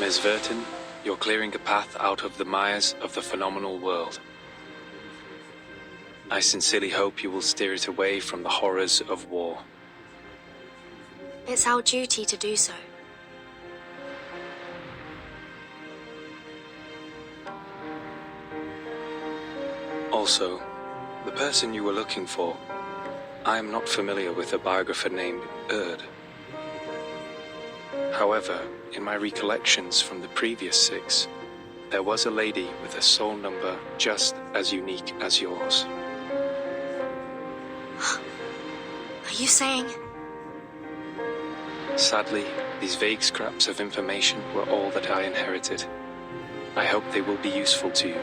Ms. Vertin, you're clearing a path out of the mires of the phenomenal world. I sincerely hope you will steer it away from the horrors of war.
It's our duty to do so.
Also, the person you were looking for, I am not familiar with a biographer named Erd. However, in my recollections from the previous 6, there was a lady with a soul number just as unique as yours.
Are you saying?
Sadly, these vague scraps of information were all that I inherited. I hope they will be useful to you.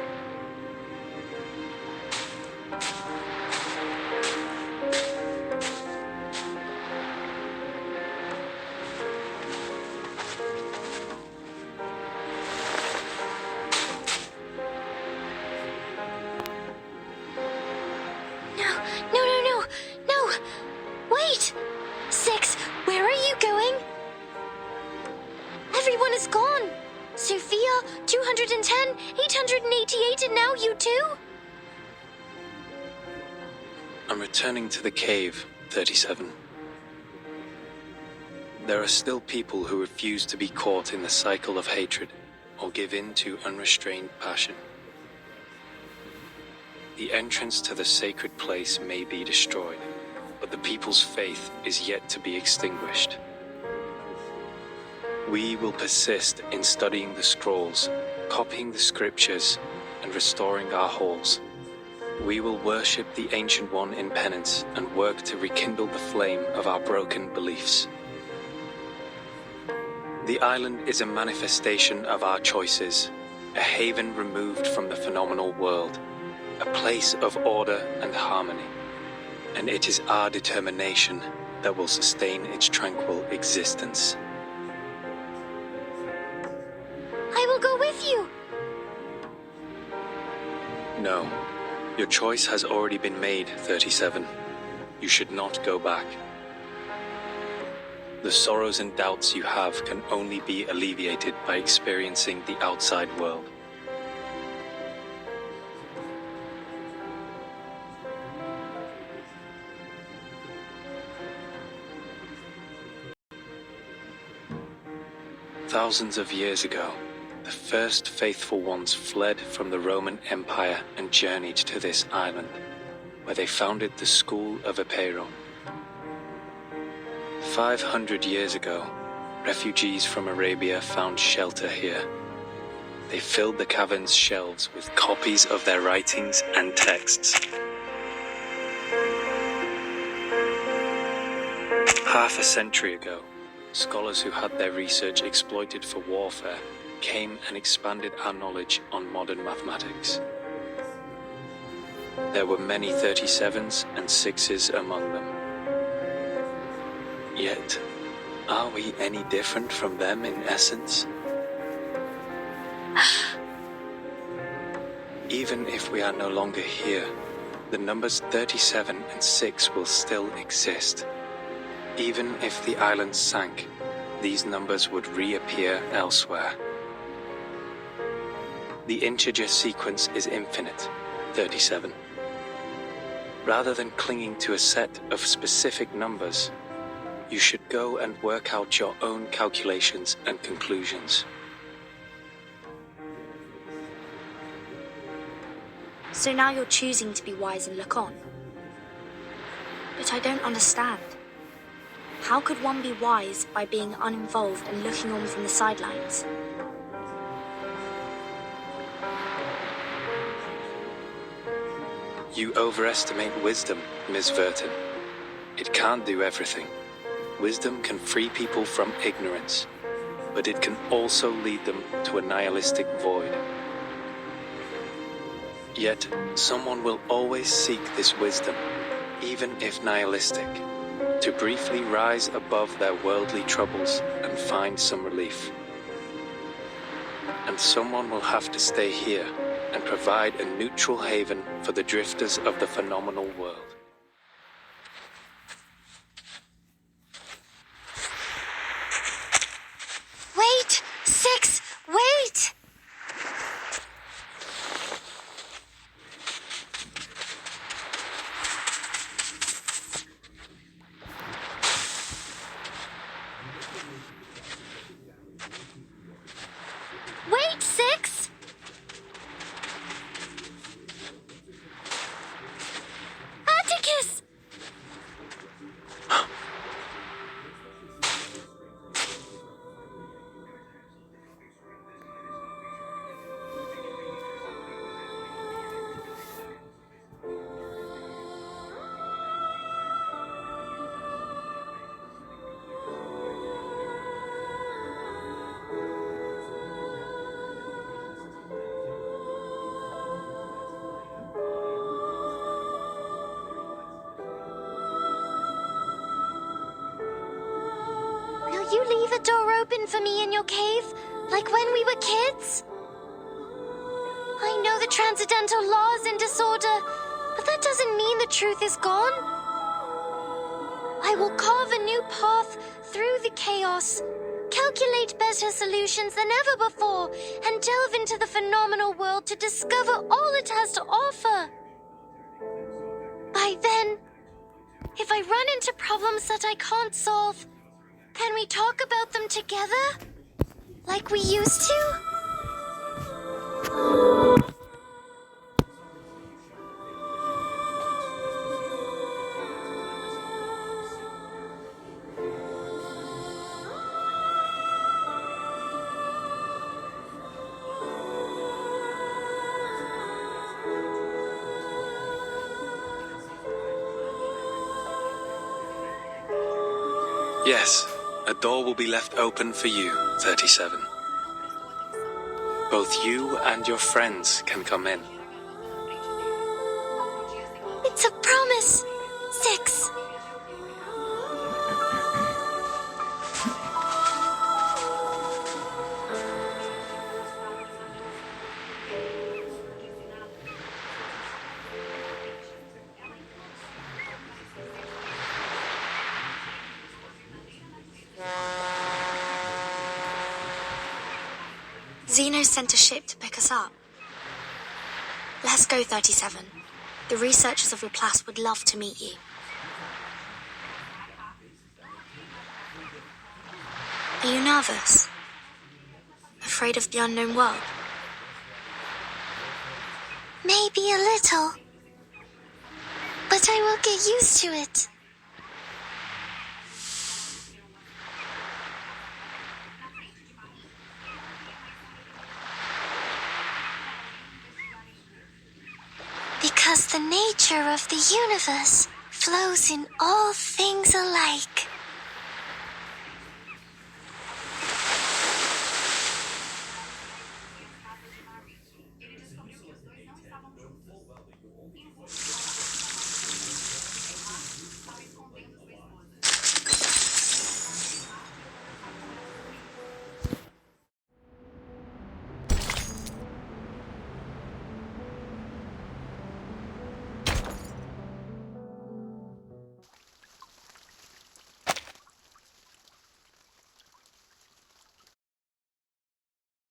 No! Wait! 6, where are you going? Everyone is gone! Sophia, 210, 888, and now you too?
I'm returning to the cave, 37. There are still people who refuse to be caught in the cycle of hatred or give in to unrestrained passion. The entrance to the sacred place may be destroyed, but the people's faith is yet to be extinguished. We will persist in studying the scrolls, copying the scriptures, and restoring our halls. We will worship the Ancient One in penance and work to rekindle the flame of our broken beliefs. The island is a manifestation of our choices, a haven removed from the phenomenal world, a place of order and harmony, and it is our determination that will sustain its tranquil existence.
I will go with you!
No. Your choice has already been made, 37. You should not go back. The sorrows and doubts you have can only be alleviated by experiencing the outside world. Thousands of years ago, the first faithful ones fled from the Roman Empire and journeyed to this island, where they founded the School of Apeiron. 500 years ago, refugees from Arabia found shelter here. They filled the cavern's shelves with copies of their writings and texts. Half a century ago, scholars who had their research exploited for warfare came and expanded our knowledge on modern mathematics. There were many 37s and 6s among them. Yet, are we any different from them in essence? Even if we are no longer here, the numbers 37 and 6 will still exist. Even if the island sank, these numbers would reappear elsewhere. The integer sequence is infinite, 37. Rather than clinging to a set of specific numbers, you should go and work out your own calculations and conclusions.
So now you're choosing to be wise and look on. But I don't understand. How could one be wise by being uninvolved and looking on from the sidelines?
You overestimate wisdom, Ms. Vertin. It can't do everything. Wisdom can free people from ignorance, but it can also lead them to a nihilistic void. Yet, someone will always seek this wisdom, even if nihilistic, to briefly rise above their worldly troubles and find some relief. And someone will have to stay here, and provide a neutral haven for the drifters of the phenomenal world.
Wait! Six! Wait! Wait, Six! Atticus! Will you leave a door open for me in your cave, like when we were kids? I know the transcendental law is in disorder, but that doesn't mean the truth is gone. I will carve a new path through the chaos, calculate better solutions than ever before, and delve into the phenomenal world to discover all it has to offer. By then, if I run into problems that I can't solve, can we talk about them together? Like we used to?
Yes, a door will be left open for you, 37. Both you and your friends can come in.
It's a promise, Six.
Zeno sent a ship to pick us up. Let's go, 37. The researchers of Laplace would love to meet you. Are you nervous? Afraid of the unknown world?
Maybe a little. But I will get used to it. Because the nature of the universe flows in all things alike.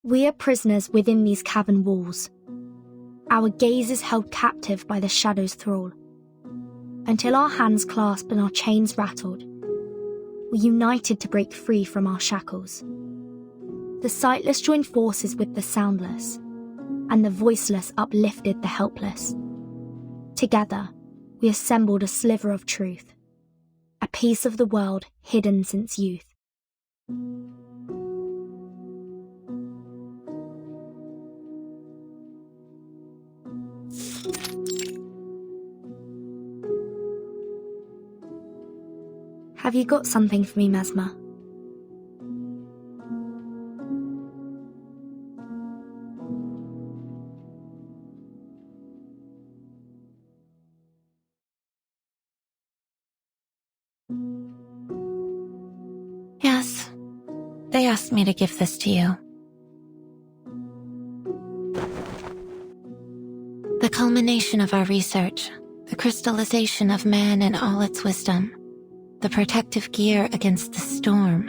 We are prisoners within these cavern walls. Our gaze is held captive by the shadow's thrall. Until our hands clasped and our chains rattled, we united to break free from our shackles. The sightless joined forces with the soundless, and the voiceless uplifted the helpless. Together, we assembled a sliver of truth, a piece of the world hidden since youth. Have you got something for me, Mesmer?
Yes, they asked me to give this to you.
The culmination of our research, the crystallization of man and all its wisdom, the protective gear against the storm.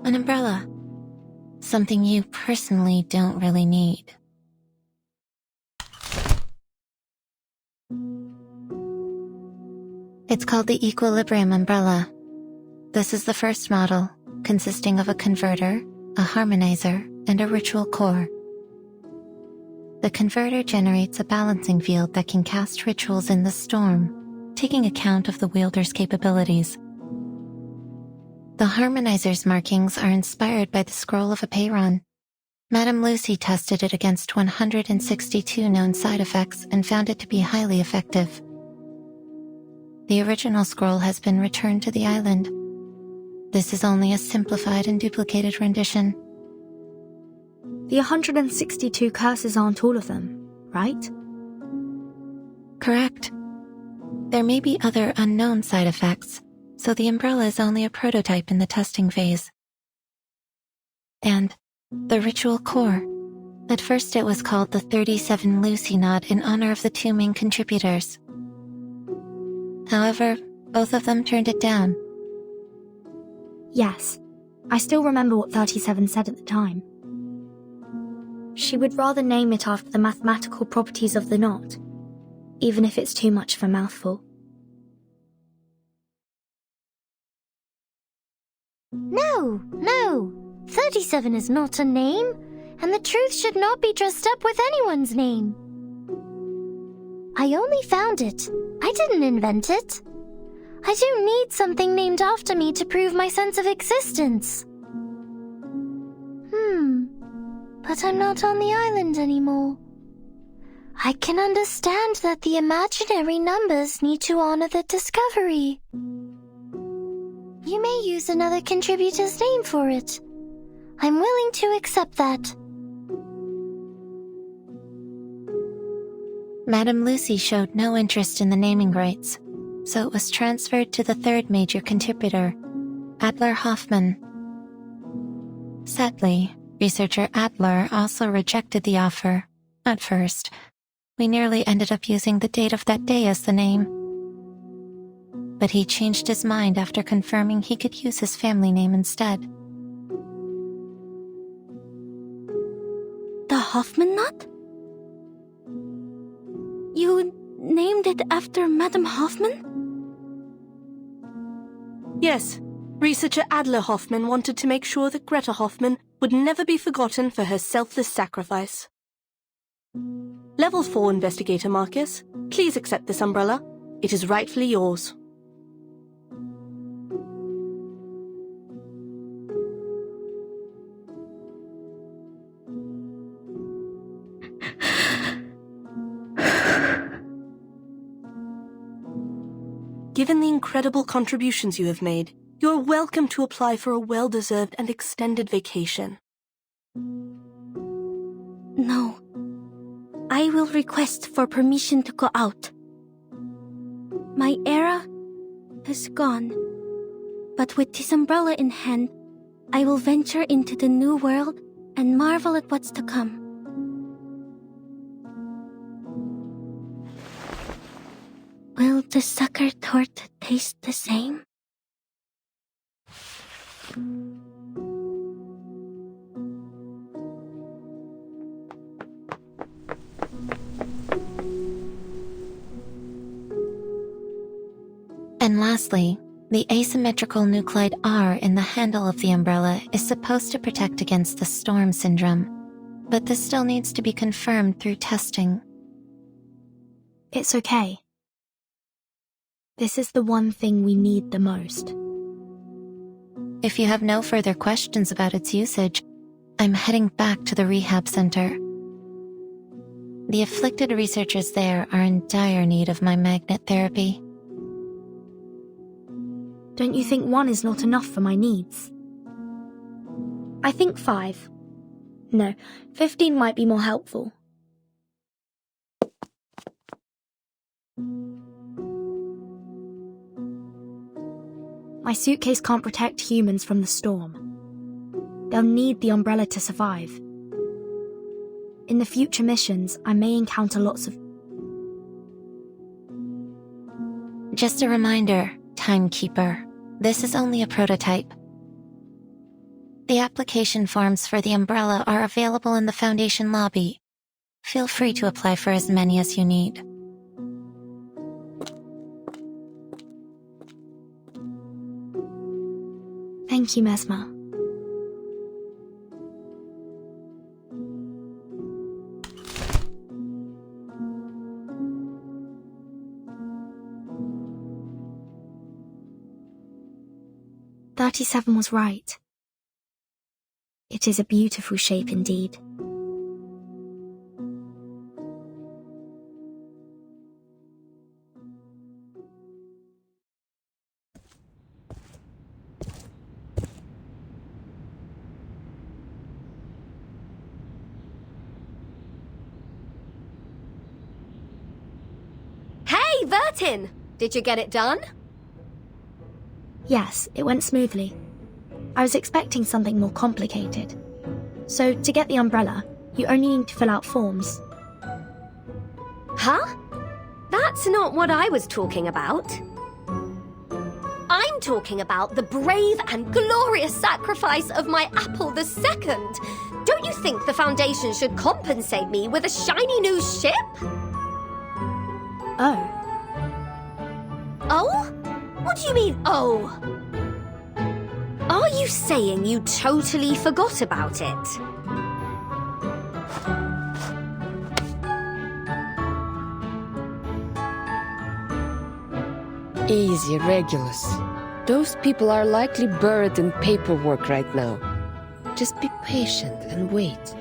An umbrella. Something you personally don't really need. It's called the Equilibrium Umbrella. This is the first model, consisting of a converter, a harmonizer, and a ritual core. The converter generates a balancing field that can cast rituals in the storm, taking account of the wielder's capabilities. The harmonizer's markings are inspired by the scroll of Apeiron. Madame Lucy tested it against 162 known side effects and found it to be highly effective. The original scroll has been returned to the island. This is only a simplified and duplicated rendition.
The 162 curses aren't all of them, right?
Correct. There may be other unknown side effects, so the umbrella is only a prototype in the testing phase. And the ritual core. At first it was called the 37 Lucy knot in honor of the two main contributors. However, both of them turned it down.
Yes, I still remember what 37 said at the time. She would rather name it after the mathematical properties of the knot, even if it's too much of a mouthful.
No, 37 is not a name, and the truth should not be dressed up with anyone's name. I only found it. I didn't invent it. I do need something named after me to prove my sense of existence. But I'm not on the island anymore. I can understand that the imaginary numbers need to honor the discovery. You may use another contributor's name for it. I'm willing to accept that.
Madame Lucy showed no interest in the naming rights, so it was transferred to the third major contributor, Adler Hoffman. Sadly, researcher Adler also rejected the offer. At first, we nearly ended up using the date of that day as the name. But he changed his mind after confirming he could use his family name instead.
The Hoffman knot? You named it after Madame Hoffman? Yes. Researcher Adler Hoffman wanted to make sure that Greta Hoffman would never be forgotten for her selfless sacrifice. Level 4 Investigator Marcus, please accept this umbrella. It is rightfully yours. Given the incredible contributions you have made, you are welcome to apply for a well-deserved and extended vacation. No. I will request for permission to go out. My era is gone, but with this umbrella in hand, I will venture into the new world and marvel at what's to come. Will the sucker torte taste the same?
And lastly, the asymmetrical nuclide R in the handle of the umbrella is supposed to protect against the storm syndrome, but this still needs to be confirmed through testing.
It's okay. This is the one thing we need the most.
If you have no further questions about its usage, I'm heading back to the rehab center. The afflicted researchers there are in dire need of my magnet therapy.
Don't you think 1 is not enough for my needs? I think 5. No, 15 might be more helpful. My suitcase can't protect humans from the storm. They'll need the umbrella to survive. In the future missions, I may encounter lots of...
Just a reminder, Timekeeper, this is only a prototype. The application forms for the umbrella are available in the Foundation lobby. Feel free to apply for as many as you need.
Thank you, Mesmer. "37 was right. It is a beautiful shape indeed."
Hey, Vertin! Did you get it done?
Yes, it went smoothly. I was expecting something more complicated. So, to get the umbrella, you only need to fill out forms.
Huh? That's not what I was talking about. I'm talking about the brave and glorious sacrifice of my Apple II. Don't you think the Foundation should compensate me with a shiny new ship?
Oh.
Oh? What do you mean, oh? Are you saying you totally forgot about it?
Easy, Regulus. Those people are likely buried in paperwork right now. Just be patient and wait.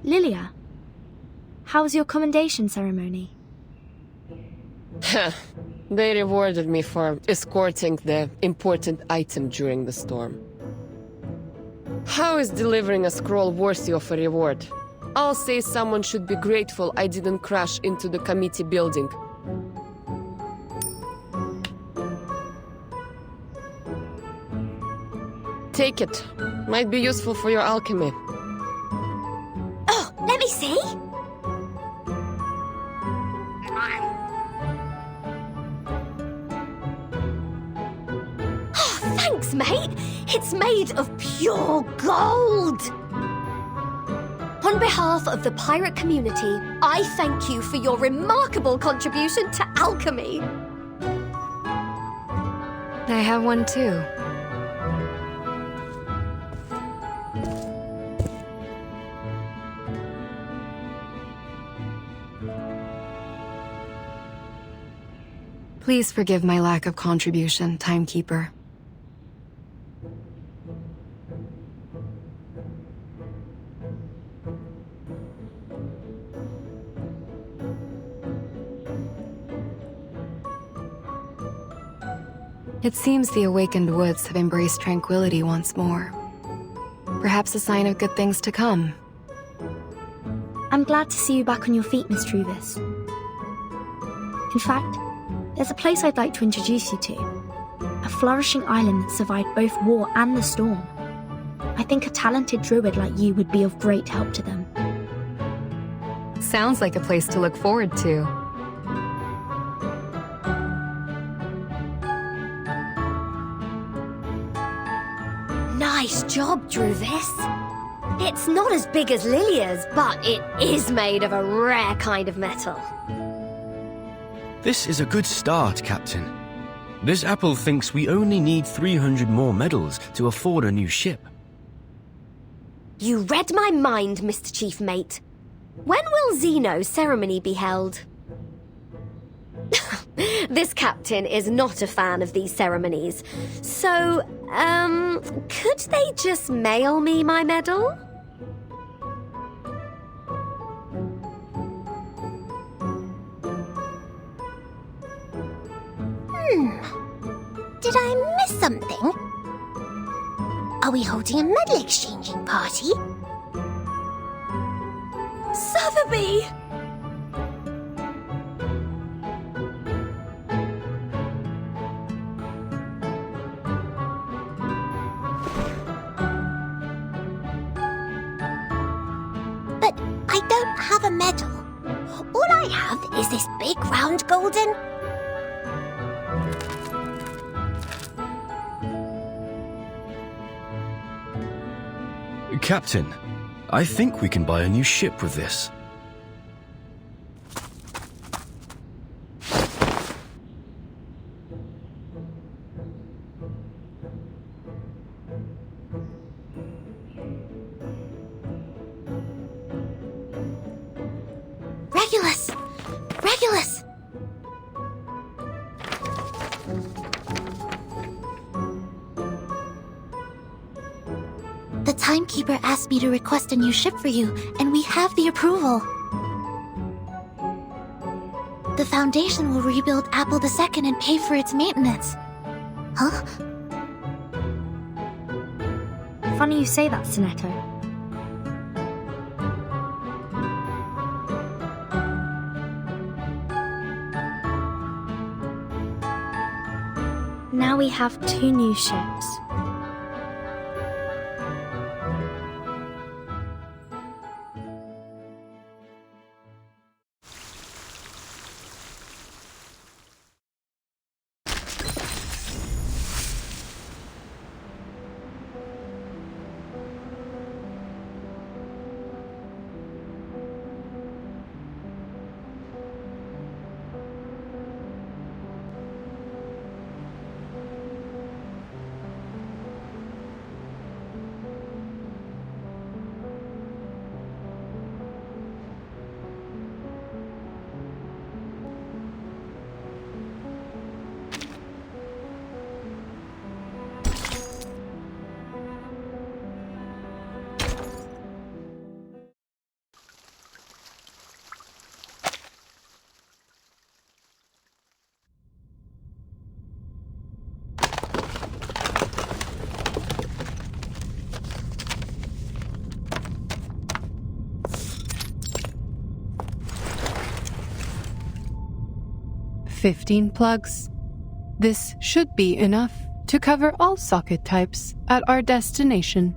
Lilia, how was your commendation ceremony?
They rewarded me for escorting the important item during the storm. How is delivering a scroll worthy of a reward? I'll say someone should be grateful I didn't crash into the committee building. Take it. Might be useful for your alchemy.
Oh, let me see. Oh, thanks, mate. It's made of pure gold. On behalf of the pirate community, I thank you for your remarkable contribution to alchemy.
I have one too. Please forgive my lack of contribution, Timekeeper. It seems the awakened woods have embraced tranquility once more. Perhaps a sign of good things to come.
I'm glad to see you back on your feet, Miss Truvis. In fact, there's a place I'd like to introduce you to. A flourishing island that survived both war and the storm. I think a talented druid like you would be of great help to them.
Sounds like a place to look forward to.
Nice job, Druvis. It's not as big as Lilia's, but it is made of a rare kind of metal.
This is a good start, Captain. This apple thinks we only need 300 more medals to afford a new ship.
You read my mind, Mr. Chief Mate. When will Zeno's ceremony be held? This captain is not a fan of these ceremonies. So, could they just mail me my medal?
Did I miss something? Are we holding a medal exchanging party?
Sotheby!
I don't have a medal. All I have is this big round golden...
Captain, I think we can buy a new ship with this.
Regulus! Regulus! The timekeeper asked me to request a new ship for you, and we have the approval. The Foundation will rebuild Apple II and pay for its maintenance. Huh?
Funny you say that, Sonetto. Now we have 2 new ships.
"15 plugs. This should be enough to cover all socket types at our destination.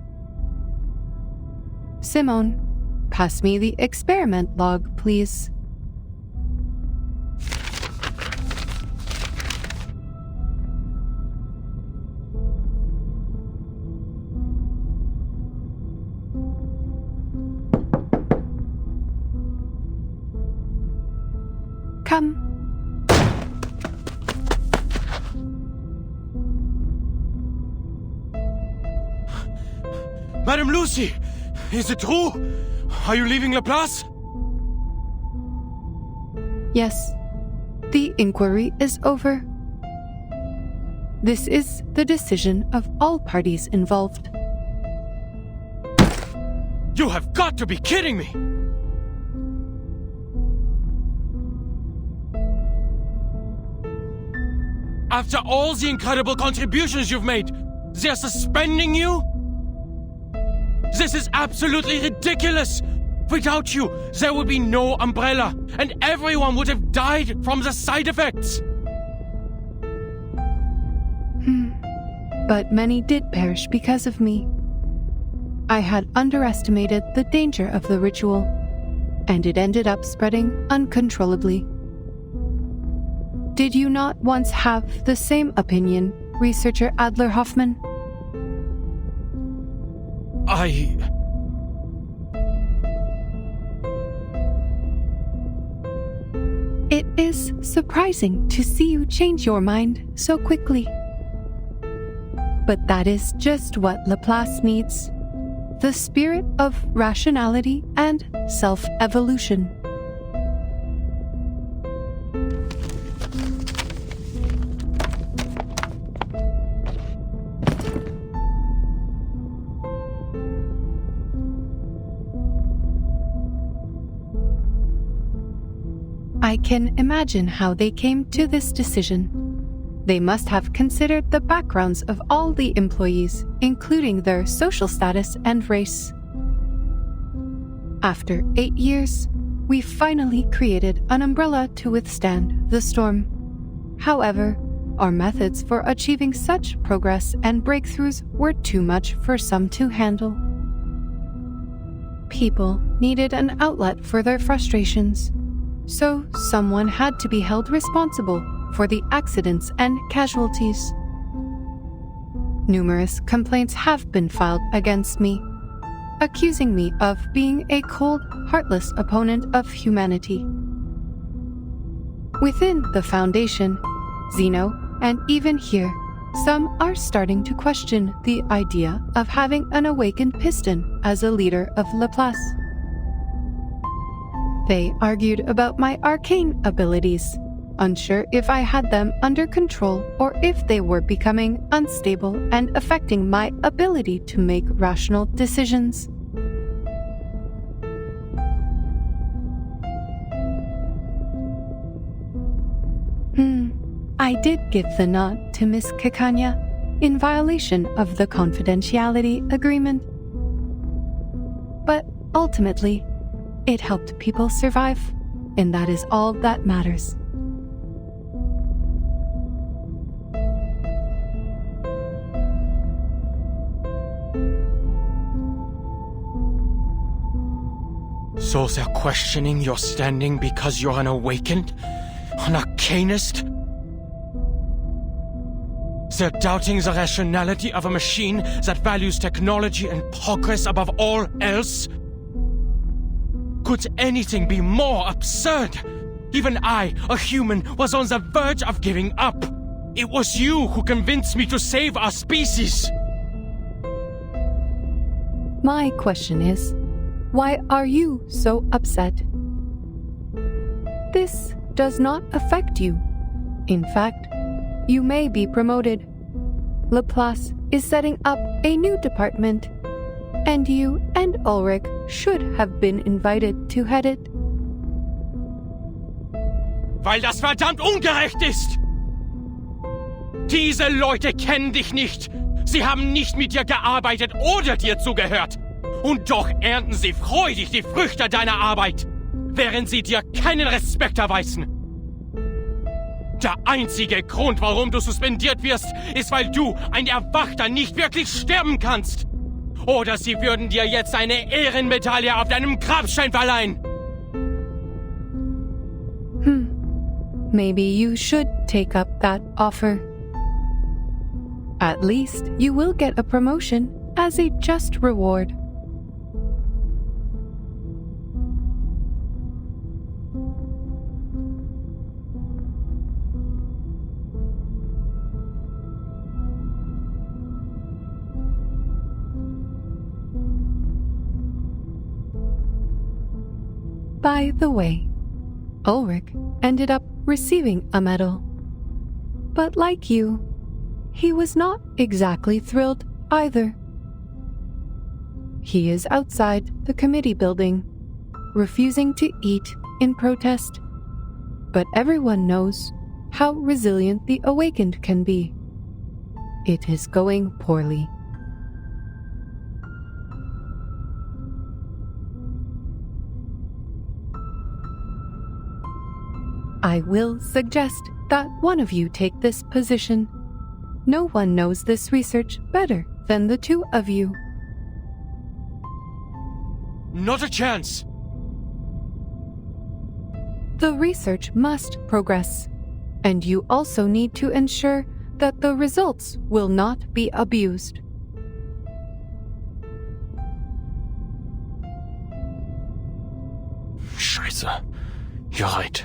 Simone, pass me the experiment log, please." Come.
Madame Lucy, is it true? Are you leaving Laplace?
Yes, the inquiry is over. This is the decision of all parties involved.
You have got to be kidding me! After all the incredible contributions you've made, they're suspending you? This is absolutely ridiculous! Without you, there would be no umbrella, and everyone would have died from the side effects!
But many did perish because of me. I had underestimated the danger of the ritual, and it ended up spreading uncontrollably. Did you not once have the same opinion, researcher Adler Hoffman? It is surprising to see you change your mind so quickly. But that is just what Laplace needs. The spirit of rationality and self-evolution. I can imagine how they came to this decision. They must have considered the backgrounds of all the employees, including their social status and race. After 8 years, we finally created an umbrella to withstand the storm. However, our methods for achieving such progress and breakthroughs were too much for some to handle. people needed an outlet for their frustrations, so someone had to be held responsible for the accidents and casualties. Numerous complaints have been filed against me, accusing me of being a cold, heartless opponent of humanity. Within the Foundation, Xeno, and even here, some are starting to question the idea of having an awakened piston as a leader of Laplace. They argued about my arcane abilities, unsure if I had them under control or if they were becoming unstable and affecting my ability to make rational decisions. I did give the nod to Miss Kikanya in violation of the confidentiality agreement. But ultimately, it helped people survive, and that is all that matters.
So they're questioning your standing because you're an awakened? An arcanist? They're doubting the rationality of a machine that values technology and progress above all else? Could anything be more absurd? Even I, a human, was on the verge of giving up. It was you who convinced me to save our species.
My question is, why are you so upset? This does not affect you. In fact, you may be promoted. Laplace is setting up a new department, and you and Ulrich should have been invited to head it.
Weil das verdammt ungerecht ist! Diese Leute kennen dich nicht. Sie haben nicht mit dir gearbeitet oder dir zugehört. Und doch ernten sie freudig die Früchte deiner Arbeit, während sie dir keinen Respekt erweisen. Der einzige Grund, warum du suspendiert wirst, ist, weil du, ein Erwachter, nicht wirklich sterben kannst. Oder sie würden dir jetzt eine Ehrenmedaille auf deinem Grabstein verleihen.
Maybe you should take up that offer. At least you will get a promotion as a just reward. By the way, Ulrich ended up receiving a medal. But like you, he was not exactly thrilled either. He is outside the committee building, refusing to eat in protest. But everyone knows how resilient the awakened can be. It is going poorly. I will suggest that one of you take this position. No one knows this research better than the two of you.
Not a chance!
The research must progress, and you also need to ensure that the results will not be abused.
Scheiße. You're right.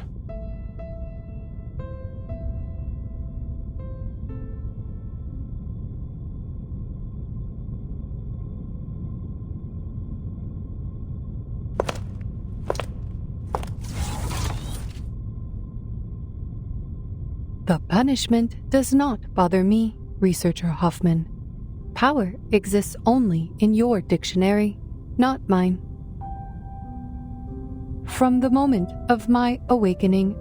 The punishment does not bother me, Researcher Hoffman. Power exists only in your dictionary, not mine. From the moment of my awakening,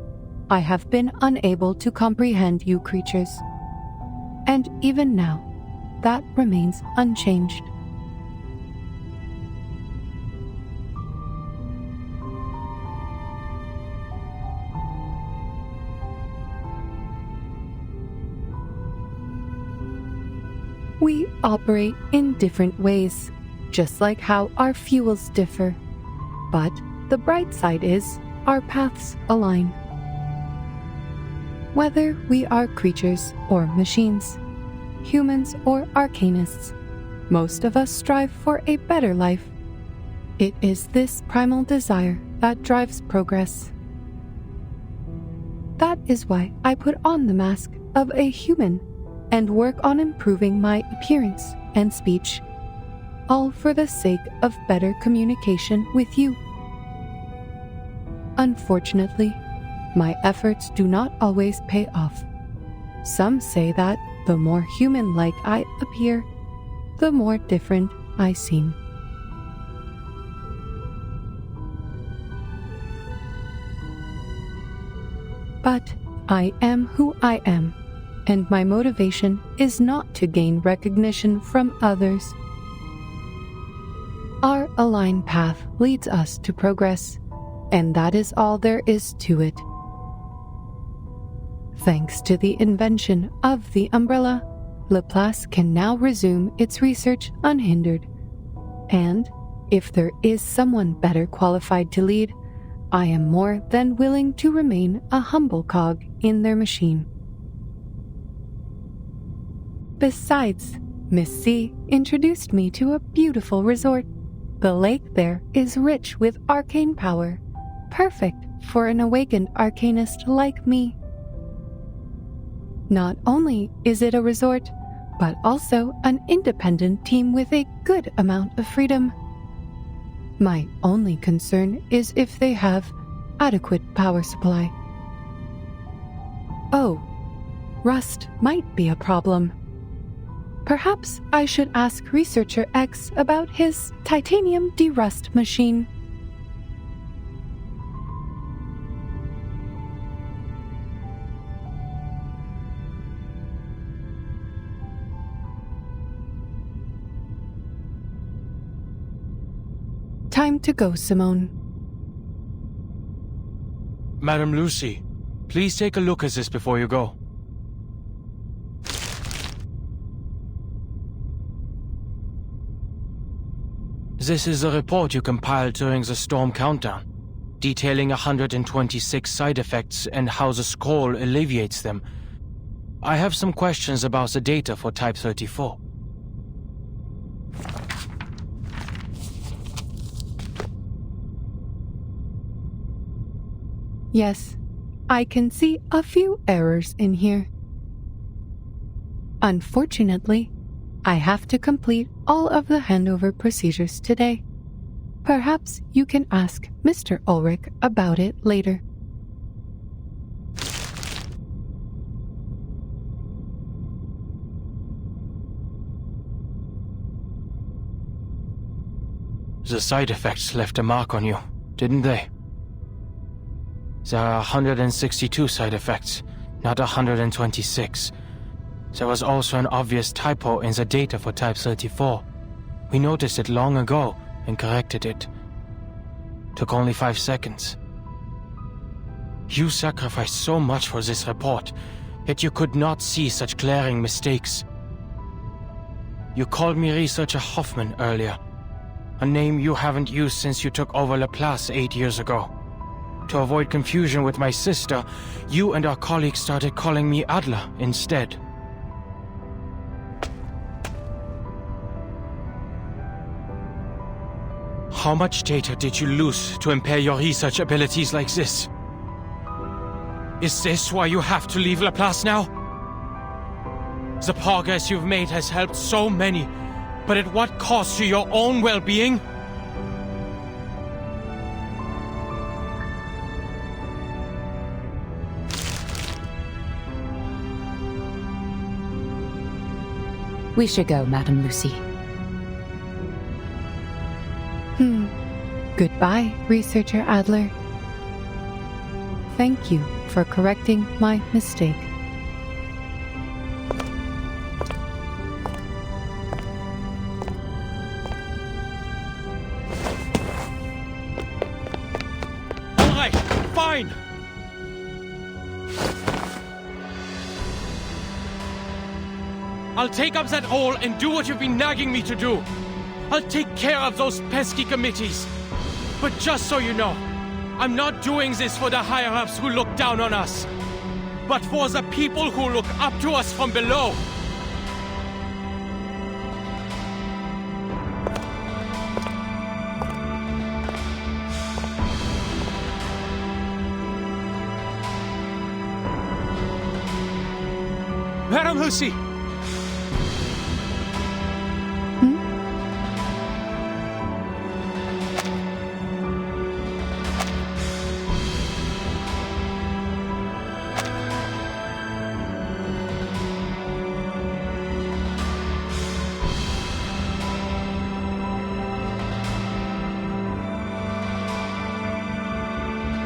I have been unable to comprehend you creatures. And even now, that remains unchanged. We operate in different ways, just like how our fuels differ. But the bright side is our paths align. Whether we are creatures or machines, humans or arcanists, most of us strive for a better life. It is this primal desire that drives progress. That is why I put on the mask of a human and work on improving my appearance and speech, all for the sake of better communication with you. Unfortunately, my efforts do not always pay off. Some say that the more human-like I appear, the more different I seem. But I am who I am, and my motivation is not to gain recognition from others. Our aligned path leads us to progress, and that is all there is to it. Thanks to the invention of the umbrella, Laplace can now resume its research unhindered. And if there is someone better qualified to lead, I am more than willing to remain a humble cog in their machine. Besides, Miss C introduced me to a beautiful resort. The lake there is rich with arcane power, perfect for an awakened arcanist like me. Not only is it a resort, but also an independent team with a good amount of freedom. My only concern is if they have adequate power supply. Oh, rust might be a problem. Perhaps I should ask Researcher X about his titanium derust machine. Time to go, Simone.
Madam Lucy, please take a look at this before you go. This is a report you compiled during the storm countdown, detailing 126 side effects and how the scroll alleviates them. I have some questions about the data for Type 34.
Yes, I can see a few errors in here. Unfortunately, I have to complete all of the handover procedures today. Perhaps you can ask Mr. Ulrich about it later.
The side effects left a mark on you, didn't they? There are 162 side effects, not 126. There was also an obvious typo in the data for Type 34. We noticed it long ago and corrected it. Took only 5 seconds. You sacrificed so much for this report, yet you could not see such glaring mistakes. You called me Researcher Hoffman earlier, a name you haven't used since you took over Laplace 8 years ago. To avoid confusion with my sister, you and our colleagues started calling me Adler instead. How much data did you lose to impair your research abilities like this? Is this why you have to leave Laplace now? The progress you've made has helped so many, but at what cost to your own well-being?
We should go, Madam Lucy.
Goodbye, Researcher Adler. Thank you for correcting my mistake.
All right, fine. I'll take up that role and do what you've been nagging me to do. I'll take care of those pesky committees. But just so you know, I'm not doing this for the higher-ups who look down on us, but for the people who look up to us from below. Madam Lucy!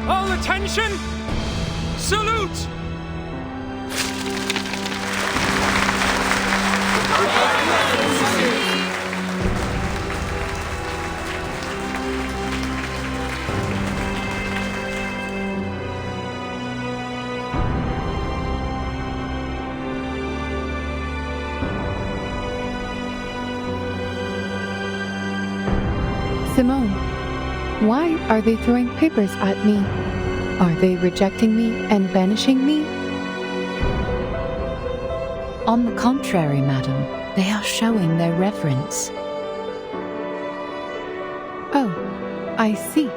All attention! Salute!
Simone, why are they throwing papers at me? Are they rejecting me and banishing me?
On the contrary, madam, they are showing their reverence.
Oh, I see.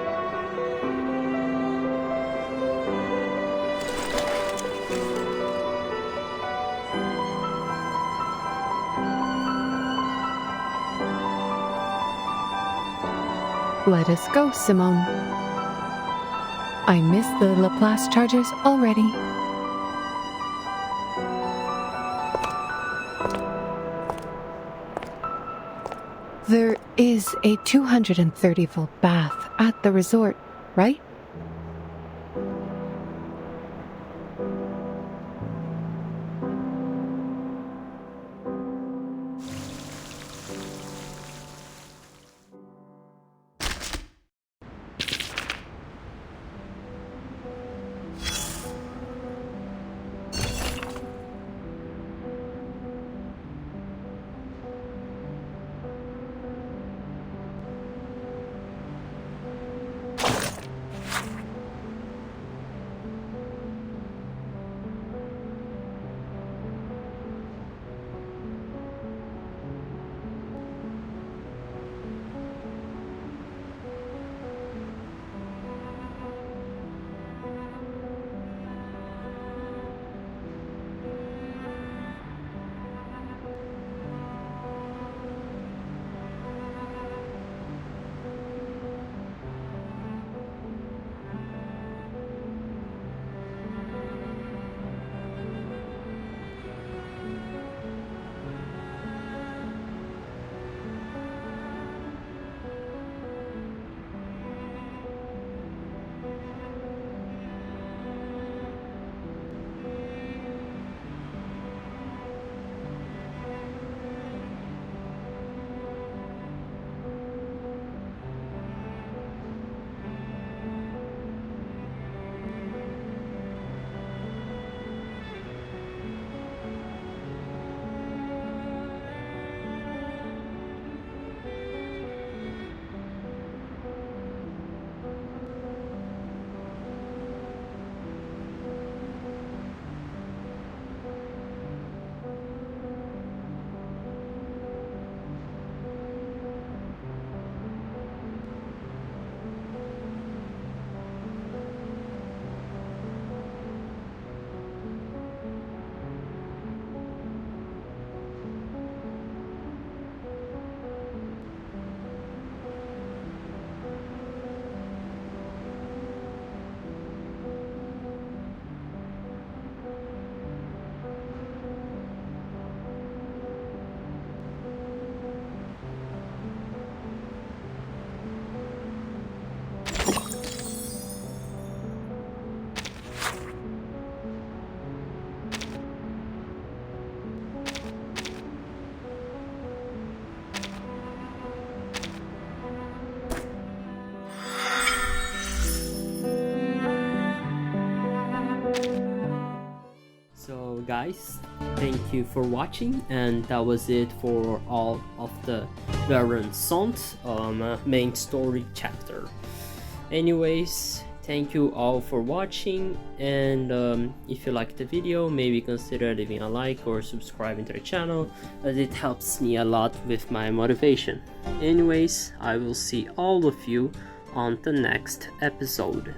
Let us go, Simone. I miss the Laplace Chargers already. There is a 230-volt bath at the resort, right?
guys, thank you for watching, and that was it for all of the Vereinsamnt main story chapter. Anyways, thank you all for watching, and if you liked the video, maybe consider leaving a like or subscribing to the channel, as it helps me a lot with my motivation. Anyways, I will see all of you on the next episode.